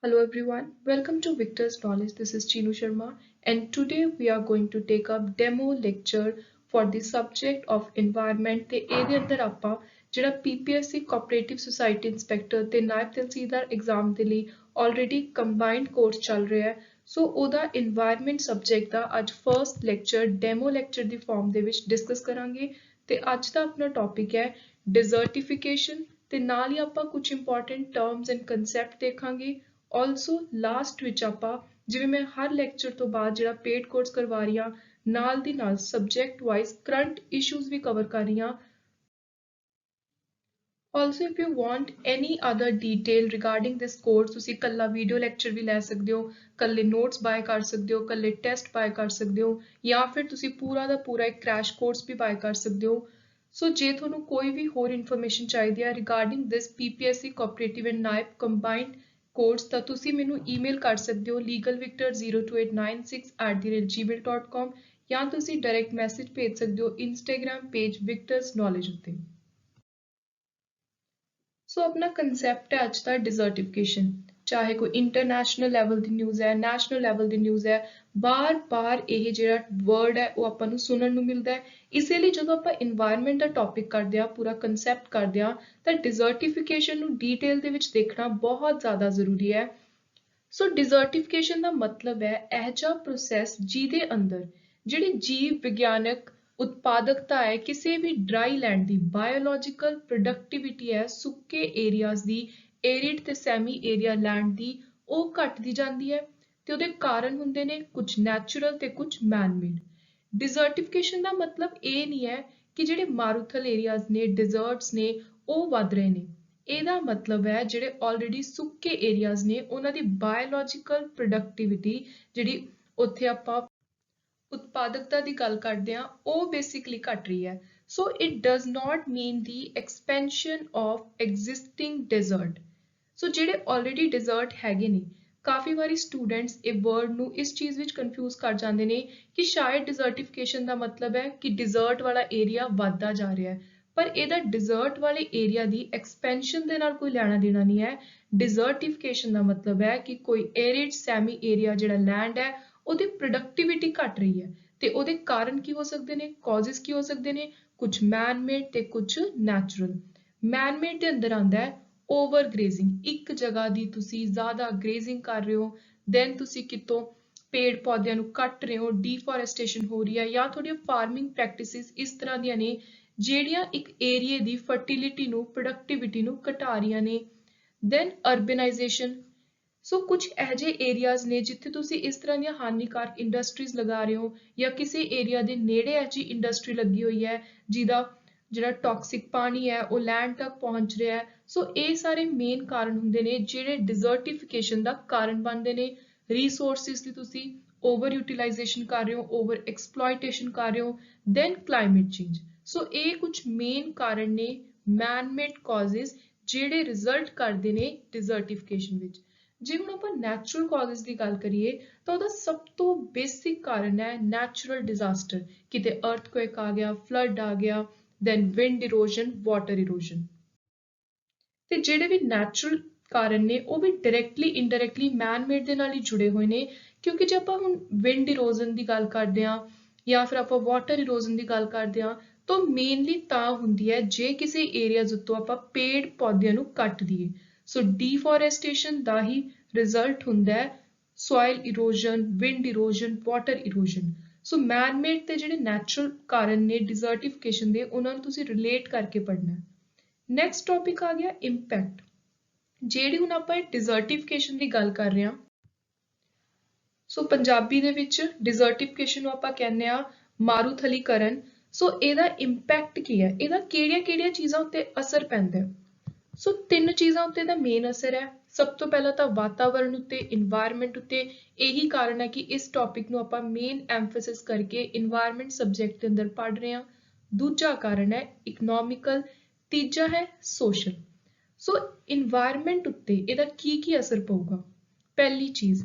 Hello everyone, welcome to Victor's Knowledge. This is Chinu Sharma, and today we are going to take up demo lecture for the subject of environment ਤੇ ਇਹਦੇ ਅੰਦਰ ਆਪਾਂ ਜਿਹੜਾ PPSC cooperative society inspector ਤੇ ਨਾਇਬ ਤਹਿਸੀਲਦਾਰ exam ਦੇ ਲਈ already combined course ਚੱਲ ਰਿਹਾ ਹੈ ਸੋ ਉਹਦਾ environment subject ਦਾ ਅੱਜ ਫਰਸਟ ਲੈਕਚਰ ਡੈਮੋ ਲੈਕਚਰ ਦੀ ਫਾਰਮ ਦੇ ਵਿੱਚ ਡਿਸਕਸ ਕਰਾਂਗੇ ਤੇ ਅੱਜ ਦਾ ਆਪਣਾ ਟੌਪਿਕ ਹੈ ਡਿਜ਼ਰਟੀਫਿਕੇਸ਼ਨ ਤੇ ਨਾਲ ਹੀ ਆਪਾਂ ਕੁਝ ਇੰਪੋਰਟੈਂਟ ਟਰਮਸ ਐਂਡ ਕਨਸੈਪਟ ਦੇਖਾਂਗੇ ਆਲਸੋ ਲਾਸਟ ਵਿੱਚ ਆਪਾਂ ਜਿਵੇਂ ਮੈਂ ਹਰ ਲੈਕਚਰ ਤੋਂ ਬਾਅਦ ਜਿਹੜਾ ਪੇਡ ਕੋਰਸ ਕਰਵਾ ਰਹੀ ਹਾਂ ਨਾਲ ਦੀ ਨਾਲ ਸਬਜੈਕਟ ਵਾਈਜ਼ ਕਰੰਟ ਇਸ਼ੂਜ਼ ਵੀ ਕਵਰ ਕਰ ਰਹੀ ਹਾਂ Also, if you want any other detail regarding this course, ਤੁਸੀਂ ਕੱਲਾ ਵੀਡੀਓ ਲੈਕਚਰ ਵੀ ਲੈ ਸਕਦੇ ਹੋ, ਕੱਲੇ ਨੋਟਸ ਬਾਏ ਕਰ ਸਕਦੇ ਹੋ, ਕੱਲੇ ਟੈਸਟ ਬਾਏ ਕਰ ਸਕਦੇ ਹੋ ਜਾਂ ਫਿਰ ਤੁਸੀਂ ਪੂਰਾ ਦਾ ਪੂਰਾ ਇੱਕ ਕ੍ਰੈਸ਼ ਕੋਰਸ ਵੀ ਬਾਏ ਕਰ ਸਕਦੇ ਹੋ। ਸੋ ਜੇ ਤੁਹਾਨੂੰ ਕੋਈ ਵੀ ਹੋਰ ਇਨਫੋਰਮੇਸ਼ਨ ਚਾਹੀਦੀ ਹੈ regarding this PPSC cooperative and Nayab combined course ਤਾਂ ਤੁਸੀਂ ਮੈਨੂੰ ਈਮੇਲ ਕਰ ਸਕਦੇ ਹੋ legalvictor02896@gmail.com ਜਾਂ ਤੁਸੀਂ ਡਾਇਰੈਕਟ ਮੈਸੇਜ ਭੇਜ ਸਕਦੇ ਹੋ ਇੰਸਟਾਗ੍ਰਾਮ ਪੇਜ ਵਿਕਟਰਸ ਨੌਲੇਜ ਉੱਤੇ। ਸੋ ਆਪਣਾ ਕੰਸੈਪਟ ਹੈ ਅੱਜ ਦਾ ਡਿਜ਼ਰਟੀਫਿਕੇਸ਼ਨ ਚਾਹੇ ਕੋਈ ਇੰਟਰਨੈਸ਼ਨਲ ਲੈਵਲ ਦੀ ਨਿਊਜ਼ ਹੈ ਨੈਸ਼ਨਲ ਲੈਵਲ ਦੀ ਨਿਊਜ਼ ਹੈ ਬਾਰ-ਬਾਰ ਇਹ ਜਿਹੜਾ ਵਰਡ ਹੈ ਉਹ ਆਪਾਂ ਨੂੰ ਸੁਣਨ ਨੂੰ ਮਿਲਦਾ ਹੈ ਇਸੇ ਲਈ ਜਦੋਂ ਆਪਾਂ এনवायरमेंट ਦਾ ਟੌਪਿਕ ਕਰਦੇ ਆ ਪੂਰਾ ਕਨਸੈਪਟ ਕਰਦੇ ਆ ਤਾਂ ਡਿਜ਼ਰਟੀਫਿਕੇਸ਼ਨ ਨੂੰ ਡੀਟੇਲ ਦੇ ਵਿੱਚ ਦੇਖਣਾ ਬਹੁਤ ਜ਼ਿਆਦਾ ਜ਼ਰੂਰੀ ਹੈ ਸੋ ਡਿਜ਼ਰਟੀਫਿਕੇਸ਼ਨ ਦਾ ਮਤਲਬ ਹੈ ਇਹ ਜਿਹਾ ਪ੍ਰੋਸੈਸ ਜਿਹਦੇ ਅੰਦਰ ਜਿਹੜੀ ਜੀਵ ਵਿਗਿਆਨਕ ਉਤਪਾਦਕਤਾ ਹੈ ਕਿਸੇ ਵੀ ਡਰਾਈ ਲੈਂਡ ਦੀ ਬਾਇਓਲੋਜੀਕਲ ਪ੍ਰੋਡਕਟਿਵਿਟੀ ਹੈ ਸੁੱਕੇ ਏਰੀਆਜ਼ ਦੀ ਏਰਿਡ ਤੇ ਸੈਮੀ ਏਰੀਆ ਲੈਂਡ ਦੀ ਉਹ ਘਟਦੀ ਜਾਂਦੀ ਹੈ ਤੇ ਉਹਦੇ ਕਾਰਨ ਹੁੰਦੇ ਨੇ ਕੁਝ ਨੈਚੁਰਲ ਤੇ ਕੁਝ ਮੈਨ ਮੇਡ ਡਿਜ਼ਰਟੀਫਿਕੇਸ਼ਨ ਦਾ ਮਤਲਬ ਇਹ ਨਹੀਂ ਹੈ ਕਿ ਜਿਹੜੇ ਮਾਰੂਥਲ ਏਰੀਆਜ਼ ਨੇ ਡਿਜ਼ਰਟਸ ਨੇ ਉਹ ਵੱਧ ਰਹੇ ਨੇ ਇਹਦਾ ਮਤਲਬ ਹੈ ਜਿਹੜੇ ਆਲਰੇਡੀ ਸੁੱਕੇ ਏਰੀਆਜ਼ ਨੇ ਉਹਨਾਂ ਦੀ ਬਾਇਓਲੋਜੀਕਲ ਪ੍ਰੋਡਕਟਿਵਿਟੀ ਜਿਹੜੀ ਉੱਥੇ ਆਪਾਂ ਉਤਪਾਦਕਤਾ ਦੀ ਗੱਲ ਕਰਦੇ ਹਾਂ ਉਹ ਬੇਸਿਕਲੀ ਘਟ ਰਹੀ ਹੈ so it does not mean the expansion of existing desert ਸੋ ਜਿਹੜੇ ਆਲਰੇਡੀ ਡੈਜ਼ਰਟ ਹੈਗੇ ਨੇ ਕਾਫੀ ਵਾਰੀ ਸਟੂਡੈਂਟਸ ਇਹ ਵਰਡ ਨੂੰ ਇਸ ਚੀਜ਼ ਵਿੱਚ ਕਨਫਿਊਜ਼ ਕਰ ਜਾਂਦੇ ਨੇ ਕਿ ਸ਼ਾਇਦ ਡਿਜ਼ਰਟੀਫਿਕੇਸ਼ਨ ਦਾ ਮਤਲਬ ਹੈ ਕਿ ਡਿਜ਼ਰਟ ਵਾਲਾ ਏਰੀਆ ਵੱਧਦਾ ਜਾ ਰਿਹਾ ਹੈ ਪਰ ਇਹਦਾ ਡਿਜ਼ਰਟ ਵਾਲੇ ਏਰੀਆ ਦੀ ਐਕਸਪੈਂਸ਼ਨ ਦੇ ਨਾਲ ਕੋਈ ਲੈਣਾ ਦੇਣਾ ਨਹੀਂ ਹੈ ਡਿਜ਼ਰਟੀਫਿਕੇਸ਼ਨ ਦਾ ਮਤਲਬ ਹੈ ਕਿ ਕੋਈ ਏਰਿਡ ਸੈਮੀ ਏਰੀਆ ਜਿਹੜਾ ਲੈਂਡ ਹੈ ਉਹਦੀ ਪ੍ਰੋਡਕਟਿਵਿਟੀ ਘਟ ਰਹੀ ਹੈ ਤੇ ਉਹਦੇ ਕਾਰਨ ਕੀ ਹੋ ਸਕਦੇ ਨੇ ਕਾਜ਼ਸ ਕੀ ਹੋ ਸਕਦੇ ਨੇ ਕੁਝ ਮੈਨ ਮੇਡ ਤੇ ਕੁਝ ਨੈਚੁਰਲ ਮੈਨ ਮੇਡ ਦੇ ਅੰਦਰ ਆਂਦਾ ਹੈ ਓਵਰ ਗ੍ਰੇਜ਼ਿੰਗ ਇੱਕ ਜਗ੍ਹਾ ਦੀ ਤੁਸੀਂ ਜ਼ਿਆਦਾ ਗ੍ਰੇਜ਼ਿੰਗ ਕਰ ਰਹੇ ਹੋ ਦੈਨ ਤੁਸੀਂ ਕਿਤੋਂ ਪੇੜ ਪੌਦਿਆਂ ਨੂੰ ਕੱਟ ਰਹੇ ਹੋ ਡੀਫੋਰੈਸਟੇਸ਼ਨ ਹੋ ਰਹੀ ਹੈ ਜਾਂ ਤੁਹਾਡੀਆਂ ਫਾਰਮਿੰਗ ਪ੍ਰੈਕਟਿਸਿਸ ਇਸ ਤਰ੍ਹਾਂ ਦੀਆਂ ਨੇ ਜਿਹੜੀਆਂ ਇੱਕ ਏਰੀਏ ਦੀ ਫਰਟੀਲਿਟੀ ਨੂੰ ਪ੍ਰੋਡਕਟਿਵਿਟੀ ਨੂੰ ਘਟਾ ਰਹੀਆਂ ਨੇ ਦੈਨ ਅਰਬਨਾਈਜੇਸ਼ਨ ਸੋ ਕੁਝ ਇਹੋ ਜਿਹੇ ਏਰੀਆਜ਼ ਨੇ ਜਿੱਥੇ ਤੁਸੀਂ ਇਸ ਤਰ੍ਹਾਂ ਦੀਆਂ ਹਾਨੀਕਾਰਕ ਇੰਡਸਟਰੀਜ਼ ਲਗਾ ਰਹੇ ਹੋ ਜਾਂ ਕਿਸੇ ਏਰੀਆ ਦੇ ਨੇੜੇ ਇਹੋ ਜਿਹੀ ਇੰਡਸਟਰੀ ਲੱਗੀ ਹੋਈ ਹੈ ਜਿਹਦਾ ਜਿਹੜਾ ਟੌਕਸਿਕ ਪਾਣੀ ਹੈ ਉਹ ਲੈਂਡ ਤੱਕ ਪਹੁੰਚ ਰਿਹਾ ਹੈ ਸੋ ਇਹ ਸਾਰੇ ਮੇਨ ਕਾਰਨ ਹੁੰਦੇ ਨੇ ਜਿਹੜੇ ਡਿਜ਼ਰਟੀਫਿਕੇਸ਼ਨ ਦਾ ਕਾਰਨ ਬਣਦੇ ਨੇ ਰਿਸੋਰਸਿਸ ਦੀ ਤੁਸੀਂ ਓਵਰ ਯੂਟਿਲਾਈਜੇਸ਼ਨ ਕਰ ਰਹੇ ਹੋ ਓਵਰ ਐਕਸਪਲੋਇਟੇਸ਼ਨ ਕਰ ਰਹੇ ਹੋ ਦੈਨ ਕਲਾਈਮੇਟ ਚੇਂਜ ਸੋ ਇਹ ਕੁਝ ਮੇਨ ਕਾਰਨ ਨੇ ਮੈਨ ਮੇਡ ਕਾਜ਼ਸ ਜਿਹੜੇ ਰਿਜ਼ਲਟ ਕਰਦੇ ਨੇ ਡਿਜ਼ਰਟੀਫਿਕੇਸ਼ਨ ਵਿੱਚ ਜੇ ਹੁਣ ਆਪਾਂ ਨੈਚੁਰਲ ਕਾਜ਼ਸ ਦੀ ਗੱਲ ਕਰੀਏ ਤਾਂ ਉਹਦਾ ਸਭ ਤੋਂ ਬੇਸਿਕ ਕਾਰਨ ਹੈ ਨੈਚੁਰਲ ਡਿਜ਼ਾਸਟਰ ਕਿਤੇ ਅਰਥਕੁਏਕ ਆ ਗਿਆ ਫਲੱਡ ਆ ਗਿਆ ਦੈਨ ਵਿੰਡ ਇਰੋਜ਼ਨ ਵਾਟਰ ਇਰੋਜ਼ਨ ਤੇ ਜਿਹੜੇ ਵੀ ਨੈਚੁਰਲ ਕਾਰਨ ਨੇ ਉਹ ਵੀ ਡਾਇਰੈਕਟਲੀ ਇਨਡਾਇਰੈਕਟਲੀ ਮੈਨ ਮੇਡ ਦੇ ਨਾਲ ਹੀ ਜੁੜੇ ਹੋਏ ਨੇ ਕਿਉਂਕਿ ਜੇ ਆਪਾਂ ਹੁਣ ਵਿੰਡ ਇਰੋਜ਼ਨ ਦੀ ਗੱਲ ਕਰਦੇ ਹਾਂ ਜਾਂ ਫਿਰ ਆਪਾਂ ਵਾਟਰ ਇਰੋਜ਼ਨ ਦੀ ਗੱਲ ਕਰਦੇ ਹਾਂ ਤਾਂ ਮੇਨਲੀ ਤਾਂ ਹੁੰਦੀ ਹੈ ਜੇ ਕਿਸੇ ਏਰੀਆਜ਼ ਉੱਤੋਂ ਆਪਾਂ ਪੇੜ ਪੌਦਿਆਂ ਨੂੰ ਕੱਟ ਦਈਏ ਸੋ ਡੀਫੋਰੈਸਟੇਸ਼ਨ ਦਾ ਹੀ ਰਿਜ਼ਲਟ ਹੁੰਦਾ ਹੈ ਸੋਇਲ ਇਰੋਜ਼ਨ ਵਿੰਡ ਇਰੋਜ਼ਨ ਵਾਟਰ ਇਰੋਜ਼ਨ ਸੋ ਮੈਨ ਮੇਡ ਤੇ ਜਿਹੜੇ ਨੈਚੁਰਲ ਕਾਰਨ ਨੇ ਡਿਜ਼ਰਟੀਫਿਕੇਸ਼ਨ ਦੇ ਉਹਨਾਂ ਨੂੰ ਤੁਸੀਂ ਰਿਲੇਟ ਕਰਕੇ ਪੜ੍ਹਨਾ ਨੈਕਸਟ ਟੌਪਿਕ ਆ ਗਿਆ ਇੰਪੈਕਟ ਜਿਹੜੀ ਹੁਣ ਆਪਾਂ ਡਿਜ਼ਰਟੀਫਿਕੇਸ਼ਨ ਦੀ ਗੱਲ ਕਰ ਰਹੇ ਹਾਂ ਸੋ ਪੰਜਾਬੀ ਦੇ ਵਿੱਚ ਡਿਜ਼ਰਟੀਫਿਕੇਸ਼ਨ ਨੂੰ ਆਪਾਂ ਕਹਿੰਦੇ ਆ ਮਾਰੂਥਲੀਕਰਨ ਸੋ ਇਹਦਾ ਇੰਪੈਕਟ ਕੀ ਹੈ ਇਹਦਾ ਕਿਹੜੀਆਂ-ਕਿਹੜੀਆਂ ਚੀਜ਼ਾਂ ਉੱਤੇ ਅਸਰ ਪੈਂਦਾ ਹੈ ਸੋ ਤਿੰਨ ਚੀਜ਼ਾਂ ਉੱਤੇ ਦਾ ਮੇਨ ਅਸਰ ਹੈ ਸਭ ਤੋਂ ਪਹਿਲਾਂ ਤਾਂ ਵਾਤਾਵਰਣ ਉੱਤੇ এনवायरमेंट ਉੱਤੇ ਇਹੀ ਕਾਰਨ ਹੈ ਕਿ ਇਸ ਟੌਪਿਕ ਨੂੰ ਆਪਾਂ ਮੇਨ ਐਮਫੈਸਿਸ ਕਰਕੇ এনवायरमेंट ਸਬਜੈਕਟ ਦੇ ਅੰਦਰ ਪੜ੍ਹ ਰਹੇ ਹਾਂ ਦੂਜਾ ਕਾਰਨ ਹੈ ਇਕਨੋਮਿਕਲ ਤੀਜਾ ਹੈ ਸੋਸ਼ਲ ਸੋ এনवायरमेंट ਉੱਤੇ ਇਹਦਾ ਕੀ ਅਸਰ ਪਊਗਾ ਪਹਿਲੀ ਚੀਜ਼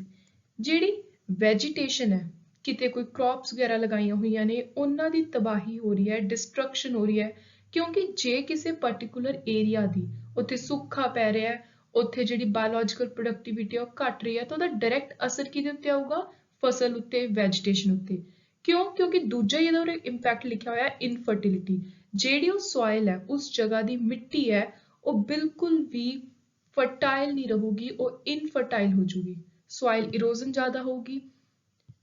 ਜਿਹੜੀ ਵੈਜੀਟੇਸ਼ਨ ਹੈ ਕਿਤੇ ਕੋਈ ਕ੍ਰੌਪਸ ਵਗੈਰਾ ਲਗਾਈਆਂ ਹੋਈਆਂ ਨੇ ਉਹਨਾਂ ਦੀ ਤਬਾਹੀ ਹੋ ਰਹੀ ਹੈ ਡਿਸਟਰਕਸ਼ਨ ਹੋ ਰਹੀ ਹੈ ਕਿਉਂਕਿ ਜੇ ਕਿਸੇ ਪਾਰਟਿਕੂਲਰ ਏਰੀਆ ਦੀ ਉੱਥੇ ਸੁੱਕਾ ਪੈ ਰਿਹਾ ਹੈ ਉੱਥੇ ਜਿਹੜੀ ਬਾਇਓਲੋਜੀਕਲ ਪ੍ਰੋਡਕਟਿਵਿਟੀ ਆ ਉਹ ਘਟ ਰਹੀ ਹੈ ਤਾਂ ਉਹਦਾ ਡਾਇਰੈਕਟ ਅਸਰ ਕਿਹਦੇ ਉੱਤੇ ਆਊਗਾ? ਫਸਲ ਉੱਤੇ, ਵੈਜੀਟੇਸ਼ਨ ਉੱਤੇ। ਕਿਉਂ? ਕਿਉਂਕਿ ਦੂਜਾ ਇਹਦਾ ਉਰੇ ਇੰਪੈਕਟ ਲਿਖਿਆ ਹੋਇਆ ਇਨਫਰਟੀਲਿਟੀ। ਜਿਹੜੀ ਉਹ ਸੋਇਲ ਹੈ, ਉਸ ਜਗ੍ਹਾ ਦੀ ਮਿੱਟੀ ਹੈ, ਉਹ ਬਿਲਕੁਲ ਵੀ ਫਰਟਾਈਲ ਨਹੀਂ ਰਹੂਗੀ, ਉਹ ਇਨਫਰਟਾਈਲ ਹੋ ਜੂਗੀ। ਸੋਇਲ ਇਰੋਜ਼ਨ ਜ਼ਿਆਦਾ ਹੋਊਗੀ।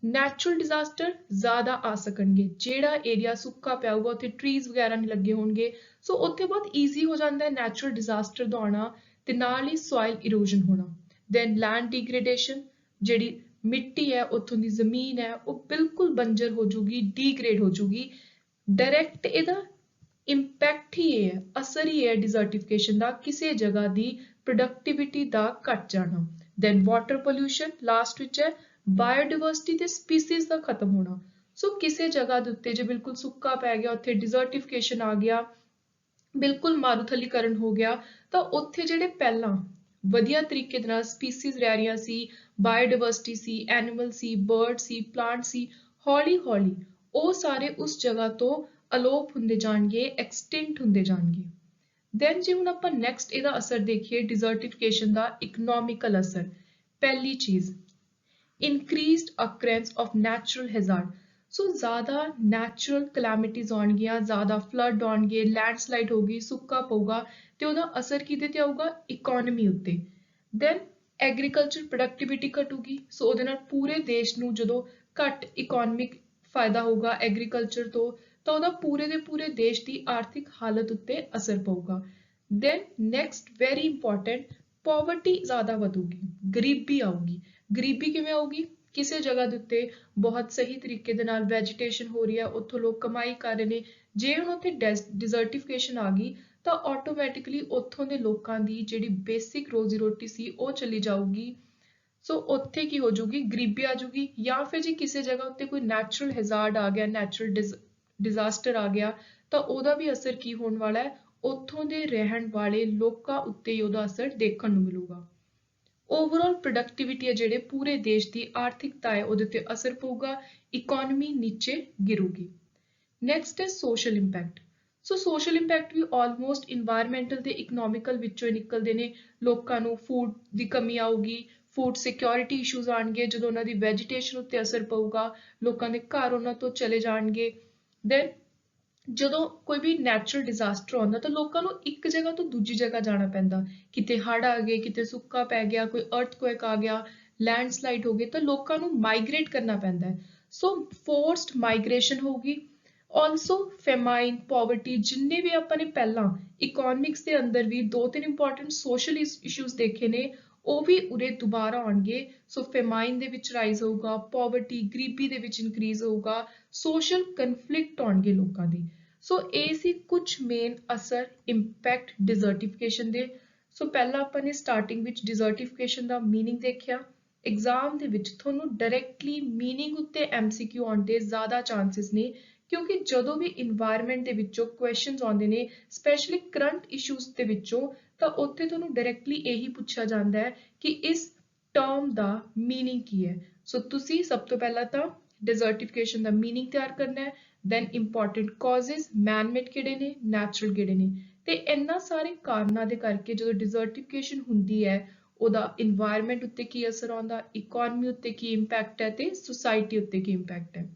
ਨੈਚੁਰਲ ਡਿਜ਼ਾਸਟਰ ਜ਼ਿਆਦਾ ਆ ਸਕਣਗੇ। ਜਿਹੜਾ ਏਰੀਆ ਸੁੱਕਾ ਪਿਆ ਹੋਊਗਾ, ਉੱਥੇ ਟਰੀਜ਼ ਵਗੈਰਾ ਨਹੀਂ ਲੱਗੇ ਹੋਣਗੇ, ਸੋ ਉੱਥੇ ਬਹੁਤ ਈਜ਼ੀ ਹੋ ਜਾਂਦਾ ਹੈ ਨੈਚੁਰਲ ਡਿਜ਼ਾਸਟਰ ਦਾ ਆਉਣਾ ਤੇ ਨਾਲ ਹੀ ਸੋਇਲ ਇਰੋਜ਼ਨ ਹੋਣਾ। ਦੈਨ ਲੈਂਡ ਡੀਗ੍ਰੇਡੇਸ਼ਨ, ਜਿਹੜੀ ਮਿੱਟੀ ਹੈ, ਉੱਥੋਂ ਦੀ ਜ਼ਮੀਨ ਹੈ, ਉਹ ਬਿਲਕੁਲ ਬੰਜਰ ਹੋ ਜੂਗੀ, ਡੀਗ੍ਰੇਡ ਹੋ ਜੂਗੀ। ਡਾਇਰੈਕਟ ਇਹਦਾ ਇੰਪੈਕਟ ਹੀ ਇਹ ਹੈ, ਅਸਰ ਹੀ ਹੈ ਡਿਜ਼ਰਟੀਫਿਕੇਸ਼ਨ ਦਾ, ਕਿਸੇ ਜਗ੍ਹਾ ਦੀ ਪ੍ਰੋਡਕਟਿਵਿਟੀ ਦਾ ਘਟ ਜਾਣਾ। ਦੈਨ ਵਾਟਰ ਪੋਲਿਊਸ਼ਨ ਲਾਸਟ ਵਿੱਚ ਹੈ, ਬਾਇਓਡਾਇਵਰਸਿਟੀ ਤੇ ਸਪੀਸੀਜ਼ ਦਾ ਖਤਮ ਹੋਣਾ। ਸੋ ਕਿਸੇ ਜਗ੍ਹਾ ਦੇ ਉੱਤੇ ਜੇ ਬਿਲਕੁਲ ਸੁੱਕਾ ਪੈ ਗਿਆ, ਉੱਥੇ ਡਿਜ਼ਰਟੀਫਿਕੇਸ਼ਨ ਆ ਗਿਆ, ਬਿਲਕੁਲ ਮਾਰੂਥਲੀਕਰਨ ਹੋ ਗਿਆ, ਤਾਂ ਉੱਥੇ ਜਿਹੜੇ ਪਹਿਲਾਂ ਵਧੀਆ ਤਰੀਕੇ ਦੇ ਨਾਲ ਸਪੀਸੀਜ਼ ਰਹਿ ਰਹੀਆਂ ਸੀ, ਬਾਇਓਡਾਇਵਰਸਿਟੀ ਸੀ, ਐਨੀਮਲ ਸੀ, ਬਰਡ ਸੀ, ਪਲਾਂਟ ਸੀ, ਹੌਲੀ ਹੌਲੀ ਉਹ ਸਾਰੇ ਉਸ ਜਗ੍ਹਾ ਤੋਂ ਅਲੋਪ ਹੁੰਦੇ ਜਾਣਗੇ, ਐਕਸਟਿੰਕਟ ਹੁੰਦੇ ਜਾਣਗੇ। ਦੈਨ ਜੇ ਹੁਣ ਆਪਾਂ ਨੈਕਸਟ ਇਹਦਾ ਅਸਰ ਦੇਖੀਏ ਡਿਜ਼ਰਟੀਫਿਕੇਸ਼ਨ ਦਾ ਇਕਨੋਮਿਕਲ ਅਸਰ, ਪਹਿਲੀ ਚੀਜ਼ increased occurrence of natural hazard। ਸੋ ਜ਼ਿਆਦਾ ਨੈਚੁਰਲ ਕਲੈਮਿਟੀਜ਼ ਆਉਣਗੀਆਂ, ਜ਼ਿਆਦਾ ਫਲੱਡ ਆਉਣਗੇ, ਲੈਂਡਸਲਾਈਡ ਹੋਗੀ, ਸੁੱਕਾ ਪਊਗਾ, ਤੇ ਉਹਦਾ ਅਸਰ ਕਿਹਦੇ ਤੇ ਆਊਗਾ? ਇਕੋਨਮੀ ਉੱਤੇ। ਦੈਨ ਐਗਰੀਕਲਚਰ ਪ੍ਰੋਡਕਟਿਵਿਟੀ ਘਟੂਗੀ, ਸੋ ਉਹਦੇ ਨਾਲ ਪੂਰੇ ਦੇਸ਼ ਨੂੰ ਜਦੋਂ ਘੱਟ ਇਕੋਨਮਿਕ ਫਾਇਦਾ ਹੋਊਗਾ ਐਗਰੀਕਲਚਰ ਤੋਂ, ਤਾਂ ਉਹਦਾ ਪੂਰੇ ਦੇ ਪੂਰੇ ਦੇਸ਼ ਦੀ ਆਰਥਿਕ ਹਾਲਤ ਉੱਤੇ ਅਸਰ ਪਊਗਾ। Then next very important, poverty ਜ਼ਿਆਦਾ ਵਧੂਗੀ, ਗਰੀਬੀ ਆਊਗੀ। ਗਰੀਬੀ ਕਿਵੇਂ ਆਊਗੀ? ਕਿਸੇ ਜਗ੍ਹਾ ਦੇ ਉੱਤੇ ਬਹੁਤ ਸਹੀ ਤਰੀਕੇ ਦੇ ਨਾਲ ਵੈਜੀਟੇਸ਼ਨ ਹੋ ਰਹੀ ਹੈ, ਉੱਥੋਂ ਲੋਕ ਕਮਾਈ ਕਰ ਰਹੇ ਨੇ, ਜੇ ਹੁਣ ਉੱਥੇ ਡਿਜ਼ਰਟੀਫਿਕੇਸ਼ਨ ਆ ਗਈ ਤਾਂ ਆਟੋਮੈਟਿਕਲੀ ਉੱਥੋਂ ਦੇ ਲੋਕਾਂ ਦੀ ਜਿਹੜੀ ਬੇਸਿਕ ਰੋਜ਼ੀ ਰੋਟੀ ਸੀ ਉਹ ਚਲੀ ਜਾਊਗੀ। ਸੋ ਉੱਥੇ ਕੀ ਹੋ ਜੂਗੀ? ਗਰੀਬੀ ਆ ਜੂਗੀ। ਜਾਂ ਫਿਰ ਜੇ ਕਿਸੇ ਜਗ੍ਹਾ ਉੱਤੇ ਕੋਈ ਨੈਚੁਰਲ ਹੈਜ਼ਾਰਡ ਆ ਗਿਆ, ਨੈਚੁਰਲ ਡਿਜ਼ਾਸਟਰ ਆ ਗਿਆ, ਤਾਂ ਉਹਦਾ ਵੀ ਅਸਰ ਕੀ ਹੋਣ ਵਾਲਾ ਹੈ? ਉੱਥੋਂ ਦੇ ਰਹਿਣ ਵਾਲੇ ਲੋਕਾਂ ਉੱਤੇ ਹੀ ਉਹਦਾ ਅਸਰ ਦੇਖਣ ਨੂੰ ਮਿਲੂਗਾ। ਓਵਰਆਲ ਪ੍ਰੋਡਕਟਿਵਿਟੀ ਹੈ, ਜਿਹੜੇ ਪੂਰੇ ਦੇਸ਼ ਦੀ ਆਰਥਿਕਤਾ ਹੈ, ਉਹਦੇ ਤੇ ਅਸਰ ਪਊਗਾ, ਇਕੋਨਮੀ ਨੀਚੇ ਗਿਰੂਗੀ। ਨੈਕਸਟ ਹੈ ਸੋਸ਼ਲ ਇੰਪੈਕਟ। ਸੋ ਸੋਸ਼ਲ ਇੰਪੈਕਟ ਵੀ ਆਲਮੋਸਟ ਇਨਵਾਇਰਮੈਂਟਲ ਤੇ ਇਕਨੋਮਿਕਲ ਵਿੱਚੋਂ ਹੀ ਨਿਕਲਦੇ ਨੇ। ਲੋਕਾਂ ਨੂੰ ਫੂਡ ਦੀ ਕਮੀ ਆਊਗੀ, ਫੂਡ ਸਿਕਿਉਰਿਟੀ ਇਸ਼ੂਜ਼ ਆਉਣਗੇ, ਜਦੋਂ ਉਹਨਾਂ ਦੀ ਵੈਜੀਟੇਸ਼ਨ ਉੱਤੇ ਅਸਰ ਪਊਗਾ, ਲੋਕਾਂ ਦੇ ਘਰ ਉਹਨਾਂ ਤੋਂ ਚਲੇ ਜਾਣਗੇ। ਦੈਨ ਜਦੋਂ ਕੋਈ ਵੀ ਨੈਚੁਰਲ ਡਿਜ਼ਾਸਟਰ ਆਉਂਦਾ ਤਾਂ ਲੋਕਾਂ ਨੂੰ ਇੱਕ ਜਗ੍ਹਾ ਤੋਂ ਦੂਜੀ ਜਗ੍ਹਾ ਜਾਣਾ ਪੈਂਦਾ, ਕਿਤੇ ਹੜ੍ਹ ਆ ਗਏ, ਕਿਤੇ ਸੁੱਕਾ ਪੈ ਗਿਆ, ਕੋਈ ਅਰਥਕੁਏਕ ਆ ਗਿਆ, ਲੈਂਡਸਲਾਈਡ ਹੋ ਗਏ, ਤਾਂ ਲੋਕਾਂ ਨੂੰ ਮਾਈਗ੍ਰੇਟ ਕਰਨਾ ਪੈਂਦਾ ਹੈ। ਸੋ ਫੋਰਸਡ ਮਾਈਗ੍ਰੇਸ਼ਨ ਹੋਊਗੀ। ਆਲਸੋ ਫੈਮਾਈਨ, ਪੋਵਰਟੀ, ਜਿੰਨੇ ਵੀ ਆਪਾਂ ਨੇ ਪਹਿਲਾਂ ਇਕੋਨਮਿਕਸ ਦੇ ਅੰਦਰ ਵੀ 2-3 ਇੰਪੋਰਟੈਂਟ ਸੋਸ਼ਲ ਇਸ਼ੂਜ਼ ਦੇਖੇ ਨੇ, ਉਹ ਵੀ ਉਰੇ ਦੁਬਾਰਾ ਆਉਣਗੇ। ਸੋ ਫੈਮਾਈਨ ਦੇ ਵਿੱਚ ਰਾਈਜ਼ ਹੋਊਗਾ, ਪੋਵਰਟੀ, ਗਰੀਬੀ ਦੇ ਵਿੱਚ ਇਨਕਰੀਜ਼ ਹੋਊਗਾ, ਸੋਸ਼ਲ ਕਨਫਲਿਕਟ ਆਉਣਗੇ ਲੋਕਾਂ ਦੀ। ਸੋ ਇਹ ਸੀ ਕੁਝ ਮੇਨ ਅਸਰ ਇੰਪੈਕਟ ਡਿਜ਼ਰਟੀਫਿਕੇਸ਼ਨ ਦੇ। ਸੋ ਪਹਿਲਾਂ ਆਪਾਂ ਨੇ ਸਟਾਰਟਿੰਗ ਵਿੱਚ ਡਿਜ਼ਰਟੀਫਿਕੇਸ਼ਨ ਦਾ ਮੀਨਿੰਗ ਦੇਖਿਆ। ਐਗਜ਼ਾਮ ਦੇ ਵਿੱਚ ਤੁਹਾਨੂੰ ਡਾਇਰੈਕਟਲੀ ਮੀਨਿੰਗ ਉੱਤੇ MCQ ਆਉਣ ਦੇ ਜ਼ਿਆਦਾ ਚਾਂਸਸ ਨੇ, ਕਿਉਂਕਿ ਜਦੋਂ ਵੀ ਇਨਵਾਇਰਮੈਂਟ ਦੇ ਵਿੱਚੋਂ ਕੁਐਸਚਨਸ ਆਉਂਦੇ ਨੇ, ਸਪੈਸ਼ਲੀ ਕਰੰਟ ਇਸ਼ੂਜ਼ ਦੇ ਵਿੱਚੋਂ, ਤਾਂ ਉੱਥੇ ਤੁਹਾਨੂੰ ਡਾਇਰੈਕਟਲੀ ਇਹੀ ਪੁੱਛਿਆ ਜਾਂਦਾ ਹੈ ਕਿ ਇਸ ਟਰਮ ਦਾ ਮੀਨਿੰਗ ਕੀ ਹੈ। ਸੋ ਤੁਸੀਂ ਸਭ ਤੋਂ ਪਹਿਲਾਂ ਤਾਂ ਡਿਜ਼ਰਟੀਫਿਕੇਸ਼ਨ ਦਾ ਮੀਨਿੰਗ ਤਿਆਰ ਕਰਨਾ ਹੈ। ਦੈਨ ਇੰਪੋਰਟੈਂਟ ਕਾਜ਼ਸ, ਮੈਨ-ਮੇਡ ਕਿਹੜੇ ਨੇ, ਨੈਚੁਰਲ ਕਿਹੜੇ ਨੇ, ਤੇ ਇਹਨਾਂ ਸਾਰੇ ਕਾਰਨਾਂ ਦੇ ਕਰਕੇ ਜਦੋਂ ਡਿਜ਼ਰਟੀਫਿਕੇਸ਼ਨ ਹੁੰਦੀ ਹੈ, ਉਹਦਾ ਇਨਵਾਇਰਮੈਂਟ ਉੱਤੇ ਕੀ ਅਸਰ ਆਉਂਦਾ, ਇਕੋਨਮੀ ਉੱਤੇ ਕੀ ਇੰਪੈਕਟ ਹੈ, ਤੇ ਸੁਸਾਇਟੀ ਉੱਤੇ ਕੀ ਇੰਪੈਕਟ ਹੈ।